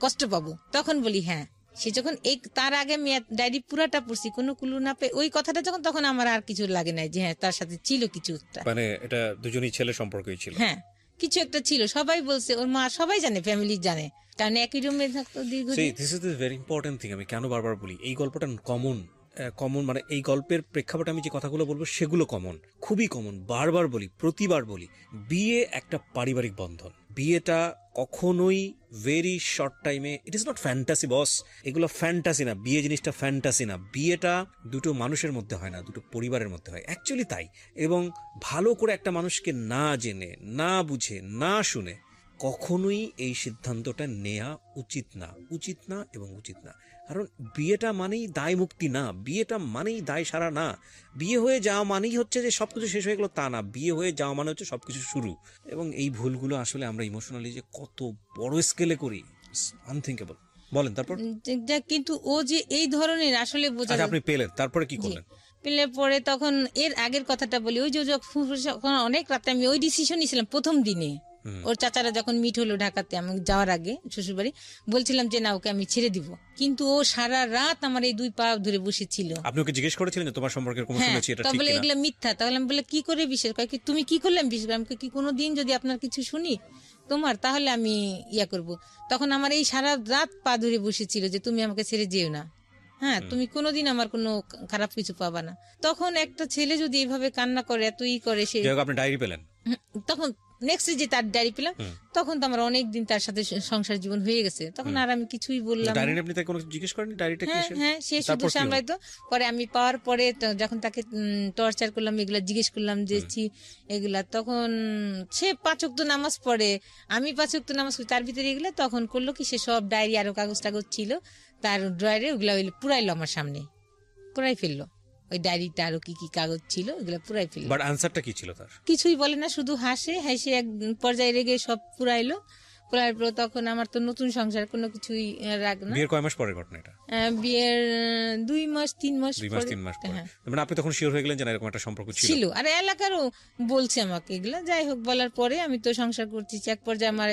কষ্ট পাবো, তখন বলি হ্যাঁ। সে যখন তার আগে আমি ডায়েরি পুরাটা পড়ছি, কোনো কুলু না পেয়ে ওই কথাটা যখন, তখন আমার আর কিছু লাগে নাই যে হ্যাঁ তার সাথে ছিল কিছু একটা, মানে এটা দুজনই ছেলে সম্পর্কই ছিল। হ্যাঁ কিছু একটা ছিল, সবাই বলছে, ওর মা সবাই জানে, ফ্যামিলি জানে, কারণ একই রুমে থাকতো দীর্ঘদিন। This is the very important thing. আমি কেন বারবার বলি এই গল্পটা কমন, মানে এই গল্পের প্রেক্ষাপটে আমি যে কথাগুলো বলবো সেগুলো কমন, খুবই কমন। বারবার বলি, প্রতিবার বলি, বিয়ে একটা পারিবারিক বন্ধন। বিয়েটা কখনোই ভেরি শর্ট টাইমে, ইট ইজ নট ফ্যান্টাসি বস, এগুলো ফ্যান্টাসি না, বিয়ে জিনিসটা ফ্যান্টাসি না। বিয়েটা দুটো মানুষের মধ্যে হয় না, দুটো পরিবারের মধ্যে হয়, অ্যাকচুয়ালি তাই। এবং ভালো করে একটা মানুষকে না জেনে, না বুঝে, না শুনে কখনোই এই সিদ্ধান্তটা নেওয়া উচিত না এবং উচিত না। কারণ বিয়েটা মানেই দায় মুক্তি না, বিয়েটা মানেই দায় সারা না। বিয়ে হয়ে যাওয়া মানেই হচ্ছে যে সবকিছু শেষ হয়ে গেল, তা না। বিয়ে হয়ে যাওয়া মানে হচ্ছে সবকিছু শুরু। এবং এই ভুলগুলো আসলে আমরা ইমোশনালি যে কত বড় স্কেলে করি, আনথিঙ্কেবল। বলেন তারপর। কিন্তু ও যে এই ধরনের আসলে বোঝা আচ্ছা, আপনি পেলেন, তারপরে কি করলেন? পেলে পরে তখন এর আগের কথাটা বলি, ওই যে যখন অনেক রাতে আমি ওই ডিসিশন নিয়েছিলাম প্রথম দিনে, ওর চাচারা যখন মিট হলো ঢাকাতে, আমি যাওয়ার আগে শ্বশুরবাড়ি, বলছিলাম যে না ওকে আমি ছেড়ে দিব, কিন্তু ও সারা রাত আমার এই দুই পা ধরে বসেছিল। আপনি ওকে জিজ্ঞেস করেছিলেন যে তোমার সম্পর্কের কোনো শুনেছি এটা ঠিক বলে কিনা? এগুলো মিথ্যা। তাহলে আমি বলে কি করে বিশ্বাস করি, তুমি কি করলে আমি বিশ্বাস করি? আমি কি কোনোদিন যদি আপনার কিছু শুনি তোমার, তাহলে আমি ইয়া করব। তখন আমার এই সারা রাত পা ধরে বসেছিল যে তুমি আমাকে ছেড়ে যেও না, হ্যাঁ তুমি কোনোদিন আমার কোনো খারাপ কিছু পাবা না। তখন একটা ছেলে যদি এইভাবে কান্না করে, এত করে, সে আপনি ডায়েরি পেলেন, তখন নেক্সট যে তার ডায়েরি পেলাম, তখন তো আমার অনেক দিন তার সাথে সংসার জীবন হয়ে গেছে, তখন আর আমি কিছুই বললাম না। আপনি তাকে কোনো জিজ্ঞেস করেননি ডায়েরিটা কি? হ্যাঁ সে শুধু সামলাইতো। পরে আমি পাওয়ার পরে যখন তাকে টর্চার করলাম, এগুলা জিজ্ঞেস করলাম যে এগুলা, তখন সে 5 ওয়াক্ত নামাজ পড়ে, আমি 5 ওয়াক্ত নামাজ পড়ি, তার ভিতরে এগুলা তখন করলো কি, সে সব ডায়েরি আরো কাগজ টাগজ ছিল তার ড্রয়ারে, ওগুলা পুরাইলো আমার সামনে, পুরাই ফেললো ওই ডায়েরিটা, আরো কি কি কাগজ ছিল ওগুলা পুরাই ফেললো। বাট আনসারটা কি ছিল তার? কিছুই বলে না, শুধু হাসে এক পর্যায়ে রেগে সব পুরাইলো। পুরার পর তখন আমার তো নতুন সংসার, কোনো কিছুই রাগ না। বিয়ের কয় মাস পরের ঘটনা এটা? বিয়ের 2 মাস 3 মাস 2 মাস 3 মাস পরে। মানে আপনি তখন শিওর হয়ে গেলেন যে এরকম একটা সম্পর্ক ছিল, আর এলাকারও বলছে আমাকে এগুলা। যাই হোক, বলার পরে আমি তো সংসার করছি। এক পর্যায়ে আমার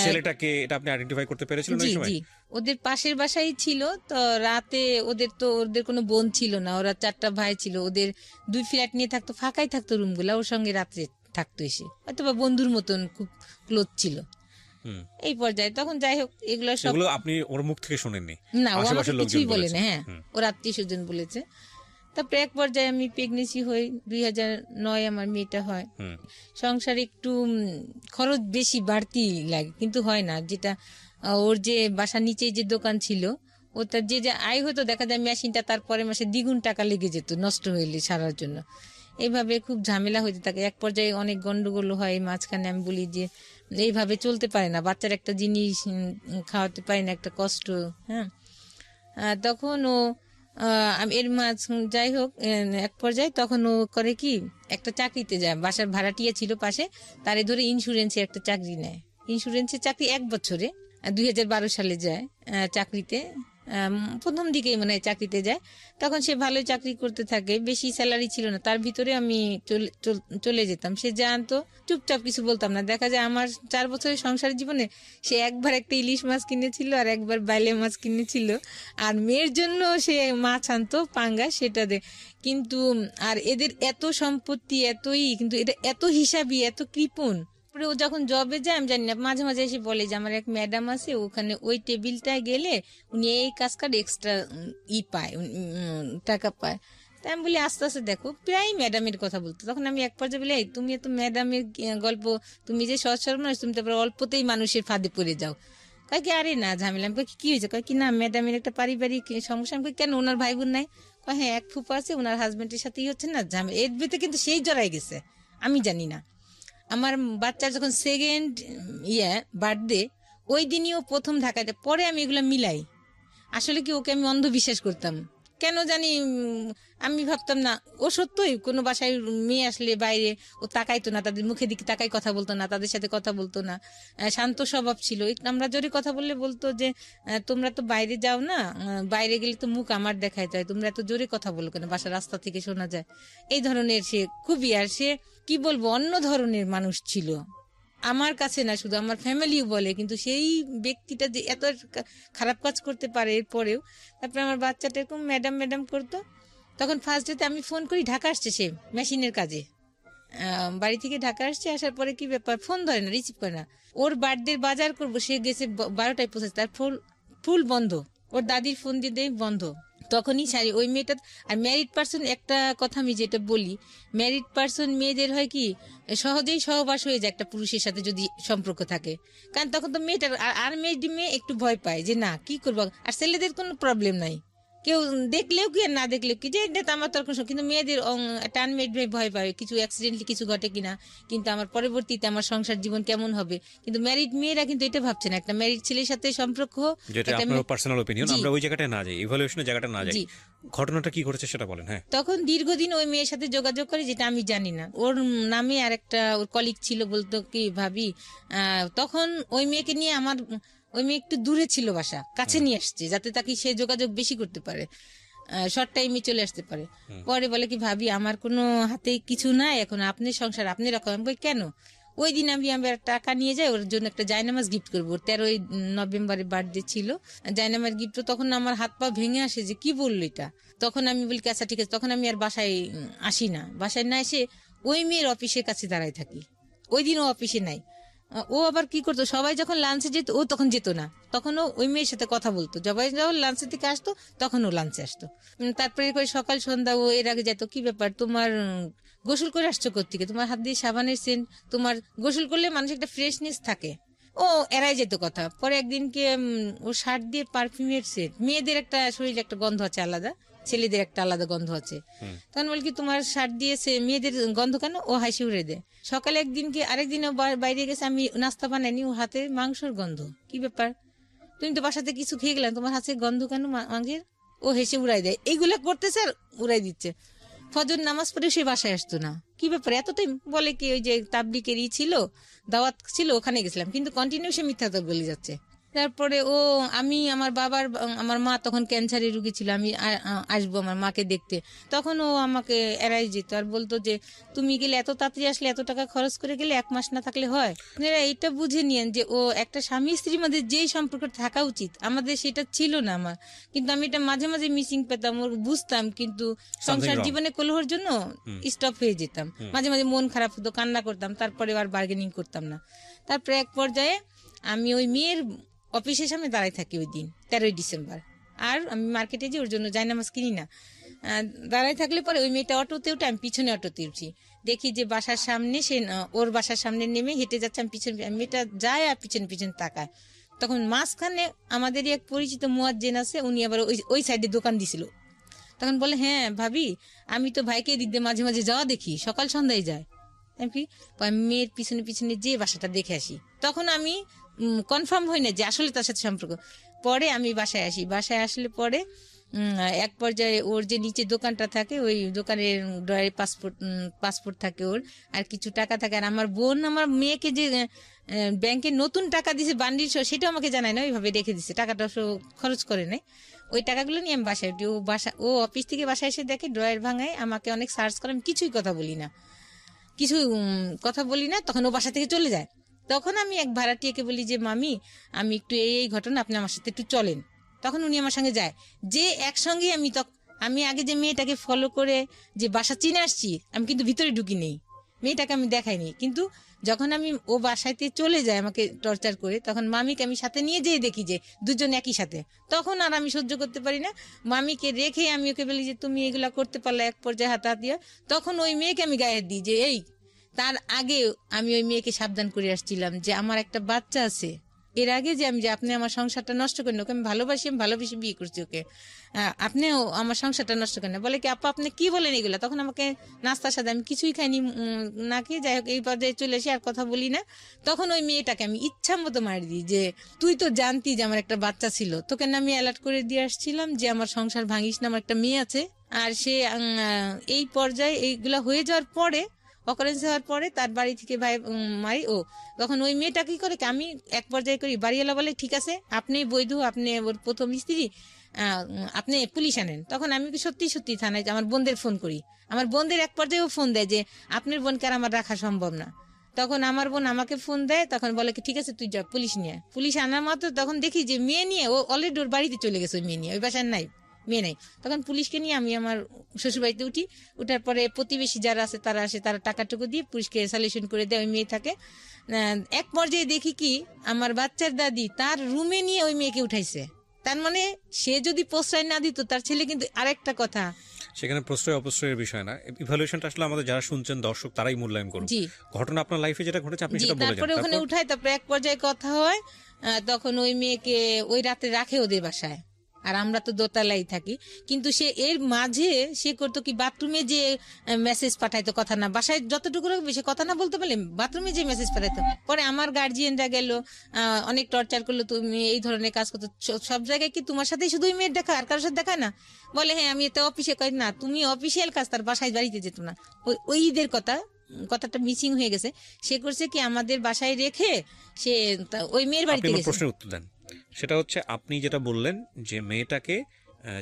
ছেলেটাকে এটা আপনি আইডেন্টিফাই করতে পেরেছিলেন ওই সময়? জি, ওদের পাশের বাসায় ছিল। তো রাতে ওদের কোনো বোন ছিল না, ওরা 4টা ভাই ছিল, ওদের 2 ফ্ল্যাট নিয়ে থাকতো, ফাঁকাই থাকতো রুমগুলা, ওর সঙ্গে রাত্রে থাকতো এসে, হয়তো বা বন্ধুর মতন খুব ক্লোজ ছিল এই পর্যায়ে। তখন যাই হোক, এগুলো সব আপনি ওর মুখ থেকে শুনেননি? না, ও আমাকে কিছুই বলে না। হ্যাঁ, ওর আত্মীয়স্বজন বলেছে। তারপরে এক পর্যায়ে আমি প্রেগনেন্সি হই, 2009 আমার মেয়েটা হয়। সংসার একটু খরচ বেশি বাড়তি লাগে, কিন্তু হয় না। যেটা ওর যে বাসার নিচে যে দোকান ছিল, ওটার যে আয় হতো, দেখা যায় মেশিনটা তারপরে মাসে দ্বিগুণ টাকা লেগে যেত নষ্ট হইলে সারার জন্য। এইভাবে খুব ঝামেলা হইতে থাকে। এক পর্যায়ে অনেক গন্ডগোল হয় মাঝখানে। আমি বলি যে এইভাবে চলতে পারে না, বাচ্চার একটা জিনিস খাওয়াতে পারি না, একটা কষ্ট। হ্যাঁ, তখন ও এর মাঝ যাই হোক, এক পর্যায়ে তখন ও করে কি, একটা চাকরিতে যায়, বাসার ভাড়াটিয়া ছিল পাশে, তারে ধরে ইন্স্যুরেন্সে একটা চাকরি নেয়। ইন্স্যুরেন্সের চাকরি 1 বছরে, 2012 সালে যায় চাকরিতে। প্রথম দিকেই মানে চাকরিতে যায়। তখন সে ভালোই চাকরি করতে থাকে, বেশি স্যালারি ছিল না, তার ভিতরে আমি চলে যেতাম। সে জানতো, চুপচাপ কিছু বলতাম না। দেখা যায় আমার 4 বছরের সংসার জীবনে সে একবার একটা ইলিশ মাছ কিনেছিল, আর একবার বাইলে মাছ কিনেছিল, আর মেয়ের জন্য সে মাছ আনতো পাঙ্গা, সেটা দে। কিন্তু আর এদের এত সম্পত্তি, এতই, কিন্তু এটা এত হিসাবি, এত কৃপণ। ও যখন জবে যায়, আমি জানি না, মাঝে মাঝে এসে বলে যে আমার এক ম্যাডাম আছে, ওখানে ওই টেবিলটায় গেলে উনি এই কাজ কার্ড এক্সট্রা পায়, টাকা পায়। তাই আমি বলি আস্তে আস্তে দেখো, প্রায় ম্যাডামের কথা বলতো। তখন আমি এক পর্যায়ে বলি, এই তুমি এত ম্যাডামের গল্প, তুমি যে সহজ সরল মানুষ, তুমি তারপরে অল্পতেই মানুষের ফাঁদে পড়ে যাও। কয় কি আরে না ঝামেলা। আমি কই কি হয়েছে? কয় কি না ম্যাডামের একটা পারিবারিক সমস্যা। আমি কই কেন, ওনার ভাই বোন নাই? কয় হ্যাঁ, এক ফুপা আছে, ওনার হাজবেন্ডের সাথেই হচ্ছে না ঝামেলা। এর ভিতরে কিন্তু সেই জড়াই গেছে, আমি জানি না। আমার বাচ্চার যখন সেকেন্ড বার্থডে, ওই দিনই ও প্রথম ঢাকাতে। পরে আমি এগুলো মিলাই। আসলে কি ওকে আমি অন্ধবিশ্বাস করতাম, কেন জানি। আমি ভাবতাম না ও সত্যই কোনো বাসায় মেয়ে আসলে বাইরে ও তাকাইতো না, তাদের মুখের দিকে তাকাই কথা বলতো না, তাদের সাথে কথা বলতো না, শান্ত স্বভাব ছিল। আমরা জোরে কথা বললে বলতো যে তোমরা তো বাইরে যাও না, বাইরে গেলে তো মুখ আমার দেখাইতে হয়, তোমরা এত জোরে কথা বলো কেন, বাসার রাস্তা থেকে শোনা যায়। এই ধরনের সে খুবই, আর সে কি বলবো, অন্য ধরনের মানুষ ছিল আমার কাছে না, শুধু আমার ফ্যামিলিও বলে। কিন্তু সেই ব্যক্তিটা যে এত খারাপ কাজ করতে পারে এরপরেও। তারপরে আমার বাচ্চাটা এরকম ম্যাডাম ম্যাডাম করতো। তখন ফার্স্ট ডেতে আমি ফোন করি, ঢাকা আসছে সে মেশিনের কাজে, বাড়ি থেকে ঢাকা আসছে। আসার পরে কি ব্যাপার, ফোন ধরে না, রিসিভ করে না। ওর বার্থডে বাজার করবো, সে গেছে 12টায় পৌঁছেছে, তার ফুল বন্ধ। ওর দাদির ফোন দিয়ে দেয় বন্ধ। তখনই সারি ওই মেয়েটা। আর ম্যারিড পার্সন, একটা কথা আমি যেটা বলি, ম্যারিড পার্সন মেয়েদের হয় কি সহজেই সহবাস হয়ে যায় একটা পুরুষের সাথে যদি সম্পর্ক থাকে। কারণ তখন তো মেয়েটার আর মেয়ে একটু ভয় পায় যে না কি করবো। আর ছেলেদের কোনো প্রবলেম নাই, কেউ দেখলেও কি আর না দেখলেও কি, যে এটা আমার তর্ক। কিন্তু মেয়েদের একটা আনমেড ভয় পায় কিছু অ্যাক্সিডেন্টলি কিছু ঘটে কিনা, কিন্তু আমার পরবর্তীতে আমার সংসার জীবন কেমন হবে। কিন্তু ম্যারিড মেয়েরা কিন্তু এটা ভাবছে না, একটা ম্যারিড ছেলের সাথে সম্পর্ক। যেটা আপনার পার্সোনাল অপিনিয়ন, আমরা ওই জায়গাটা না যাই, ইভালুয়েশনের জায়গাটা না যাই। ঘটনাটা কি ঘটেছে সেটা বলেন। হ্যাঁ, তখন দীর্ঘদিন ওই মেয়ের সাথে যোগাযোগ করে, যেটা আমি জানি না। ওর নামে আর একটা ওর কলিগ ছিল, বলতো কি ভাবি, তখন ওই মেয়েকে নিয়ে আমার, ওই মেয়ে একটু দূরে ছিল, বাসা কাছে নিয়ে আসছে যাতে তাকে সে যোগাযোগ বেশি করতে পারে, শর্ট টাইমে চলে আসতে পারে। পরে বলে কি ভাবি, আমার কোনো হাতে কিছু নাই এখন, আপনি সংসার আপনি রাখো। আমি কই কেন? ওই দিন আমি টাকা নিয়ে যাই, ওর জন্য একটা জায়নামাজ গিফট করবো। 13ই নভেম্বরে বার্থডে ছিল, জায়নামাজ গিফট। তখন আমার হাত পা ভেঙে আসে যে কি বললো এটা। তখন আমি বলি আচ্ছা ঠিক আছে। তখন আমি আর বাসায় আসি না, বাসায় না এসে ওই মেয়ের অফিসের কাছে দাঁড়ায় থাকি। ওই দিন ও অফিসে নাই। ও আবার কি করতো, সবাই যখন লাঞ্চে যেত ও তখন যেত না, তখন ও ওই মেয়ের সাথে কথা বলতো। সবাই যখন লাঞ্চের থেকে আসতো তখন ও লাঞ্চে আসতো। তারপরে করে সকাল সন্ধ্যা ও এর আগে যেত। কি ব্যাপার তোমার, গোসল করে আসছো কোত্থেকে, তোমার হাত দিয়ে সাবানের সেন্ট, তোমার গোসল করলে মানুষের একটা ফ্রেশনেস থাকে। ও এড়াই যেত কথা। পরে একদিনকে ও শার্ট দিয়ে পারফিউমের সেন্ট, মেয়েদের একটা শরীরে একটা গন্ধ আছে আলাদা, ছেলেদের একটা আলাদা গন্ধ আছে। তখন বল কি তোমার শার্ট দিয়েছে মেয়েদের গন্ধ কেন? ও হাসি উড়ে দেয়। সকালে একদিনকে আরেকদিনও বাইরে গেছে, আমি নাস্তা বানাইনি, ও হাতে মাংসের গন্ধ। কি ব্যাপার, তুমি তো বাসাতে কিছু খেয়ে গেলাম, তোমার হাতে গন্ধ কেন মাংসের? ও হেসে উড়াই দেয়। এইগুলা করতেছে আর উড়াই দিচ্ছে। ফজর নামাজ পড়ে সে বাসায় আসতো না। কি ব্যাপার এতটাই? বলে কি ওই যে তাবলিকের ছিল, দাওয়াত ছিল, ওখানে গেছিলাম। কিন্তু কন্টিনিউ সে মিথ্যা তো বলে যাচ্ছে। তারপরে আমার মা তখন ক্যান্সারের রুগী ছিল, আমি আসবো আমার মাকে দেখতে। তখন ও আমাকে এড়াই যেত আর বলতো যে তুমি গেলে এত তাড়াতাড়ি আসলে, এত টাকা খরচ করে গেলে, 1 মাস না থাকলে হয়? এইটা বুঝে নিয়েন যে ও একটা স্বামী স্ত্রীর মধ্যে যেই সম্পর্ক থাকা উচিত আমাদের সেটা ছিল না আমার। কিন্তু আমি এটা মাঝে মাঝে মিসিং পেতাম, ওর বুঝতাম, কিন্তু সংসার জীবনে কলহর জন্য স্টপ হয়ে যেতাম। মাঝে মাঝে মন খারাপ হতো, কান্না করতাম, তারপরে আর বার্গেনিং করতাম না। তারপরে এক পর্যায়ে আমি ওই মেয়ের অফিসের সামনে দাঁড়াই থাকি ওই দিন 13ই ডিসেম্বর। আর আমি মার্কেটে যে ওর জন্য জায়নামাজ কিনি না, দাঁড়াই থাকলে পরে ওই মেয়েটা অটোতে উঠে, আমি পিছনে অটোতে উঠি। দেখি যে বাসার সামনে সে ওর বাসার সামনে নেমে হেঁটে যাচ্ছে, আমি পিছনে, মেয়েটা যায় আর পিছনে পিছনে তাকায়। তখন মাঝখানে আমাদেরই এক পরিচিত মুয়াজ্জিন আছে, উনি আবার ওই সাইডে দোকান দিছিল। তখন বলে হ্যাঁ ভাবি, আমি তো ভাইকে দিক দিয়ে মাঝে মাঝে যাওয়া দেখি, সকাল সন্ধ্যায় যায়। আমি মেয়ের পিছনে পিছনে যে বাসাটা দেখে আসি। তখন আমি কনফার্ম হই না যে আসলে তার সাথে সম্পর্ক। পরে আমি বাসায় আসি, বাসায় আসলে পরে এক পর্যায়ে ওর যে নিচে দোকানটা থাকে, ওই দোকানের ড্রয়ারে পাসপোর্ট থাকে ওর, আর কিছু টাকা থাকে। আর আমার বোন আমার মেয়েকে যে ব্যাংকে নতুন টাকা দিছে বান্ডিল, সেটাও আমাকে জানায় না, ওইভাবে রেখে দিছে, টাকাটা খরচ করে নাই। ওই টাকাগুলো নিয়ে আমি বাসায় উঠি। ও অফিস থেকে বাসায় এসে দেখে ড্রয়ার ভাঙায়, আমাকে অনেক সার্চ করে, আমি কিছুই কথা বলি না, তখন ও বাসা থেকে চলে যায়। তখন আমি এক ভাড়াটিয়াকে বলি যে মামি, আমি একটু এই ঘটনা, আপনি আমার সাথে একটু চলেন। তখন উনি আমার সঙ্গে যায়, যে একসঙ্গে আমি আগে যে মেয়েটাকে ফলো করে যে বাসা চিনে আসছি, আমি কিন্তু ভিতরে ঢুকি নেই, মেয়েটাকে আমি দেখাইনি, কিন্তু যখন আমি ও বাসাতে চলে যায় আমাকে টর্চার করে, তখন মামিকে আমি সাথে নিয়ে যেয়ে দেখি যে দুজন একই সাথে, তখন আর আমি সহ্য করতে পারি না। মামিকে রেখে আমি ওকে বলি যে তুমি এগুলা করতে পারলে, এক পর্যায়ে হাতাহাতি হয়। তখন ওই মেয়েকে আমি গায়ে দিই যে এই, তার আগে আমি ওই মেয়েকে সাবধান করে আসছিলাম যে আমার একটা বাচ্চা আছে, এর আগে যে আমি যে আপনি আমার সংসারটা নষ্ট করেন, ওকে আমি ভালোবেসে বিয়ে করছি ওকে, আপনিও আমার সংসারটা নষ্ট করেন। বলে কি আপা আপনি কি বলেন এগুলা? তখন আমাকে নাস্তার সাথে, আমি কিছুই খাইনি না খেয়ে, যাই হোক এই পর্যায়ে চলে এসে আর কথা বলি না। তখন ওই মেয়েটাকে আমি ইচ্ছা মতো মারি দিই যে তুই তো জানতি যে আমার একটা বাচ্চা ছিল, তোকে না আমি অ্যালার্ট করে দিয়ে আসছিলাম যে আমার সংসার ভাঙিস না, আমার একটা মেয়ে আছে। আর সে এই পর্যায়ে এইগুলা হয়ে যাওয়ার পরে, অকারেন্স হওয়ার পরে তার বাড়ি থেকে ভাই মারি ও, তখন ওই মেয়েটা কি করে, আমি এক পর্যায়ে করি, বাড়িওয়ালা বলে ঠিক আছে আপনি বৈধ, আপনি ওর প্রথম স্ত্রী, আপনি পুলিশ আনেন। তখন আমি কি সত্যি সত্যি থানায় আমার বোনদের ফোন করি, আমার বোনদের এক পর্যায়েও ফোন দেয় যে আপনার বোনকে আর আমার রাখা সম্ভব না। তখন আমার বোন আমাকে ফোন দেয়, তখন বলে কি ঠিক আছে তুই যা, পুলিশ নিয়ে। পুলিশ আনার মাত্র তখন দেখি যে মেয়ে নিয়ে ও অলরেডি ওর বাড়িতে চলে গেছে, ওই মেয়ে নিয়ে, ওই বাসায় নাই, মেয়ে নেই। তখন পুলিশকে নিয়ে আমি আমার শ্বশুরবাড়িতে উঠি। উঠার পরে প্রতিবেশী যারা আছে তারা আসে, তারা টাকাটুকু দিয়ে পুলিশকে সলিউশন করে দেয়, ওই মেয়ে থাকে। এক পর্যায়ে দেখি কি আমার বাচ্চার দাদি তার রুমে নিয়ে ওই মেয়েকে উঠাইছে। তার মানে সে যদি প্রশ্রয় না দিত, তার ছেলে কিন্তু আরেকটা কথা, সেখানে প্রশ্রয় অপ্রশ্রয়ের বিষয় না, ইভালুয়েশনটা আসলে আমাদের যারা শুনছেন দর্শক তারাই মূল্যায়ন করুন। জি ঘটনা আপনার লাইফে যেটা ঘটেছে আপনি জি, সেটা বলে যান। তারপরে ওখানে উঠায়, তারপরে এক পর্যায়ে কথা হয়। তখন ওই মেয়েকে ওই রাতে রাখে ওদের বাসায়, আর আমরা তো দোতলাই থাকি। কিন্তু সে এর মাঝে সে করতো কি, বাথরুমে যে মেসেজ পাঠাইতো, কথা না, বাসায় যতটুকু রাখবে সে কথা না বলতে পারলে বাথরুমে যে মেসেজ পাঠাইতো। পরে আমার গার্জিয়ানরা গেল, অনেক টর্চার করলো, তুমি এই ধরনের কাজ করতো, সব জায়গায় কি তোমার সাথেই শুধু মেয়ের দেখা, আর কারোর সাথে দেখা না? বলে হ্যাঁ আমি এতে অফিসে, কই না তুমি অফিসিয়াল কাজ, তার বাসায় বাড়িতে যেত না। ওই ঈদের কথাটা মিসিং হয়ে গেছে। সে করছে কি আমাদের বাসায় রেখে সে ওই মেয়ের বাড়িতে গেছে। প্রশ্নের উত্তর দেন। সেটা হচ্ছে আপনি যেটা বললেন যে মেয়েটাকে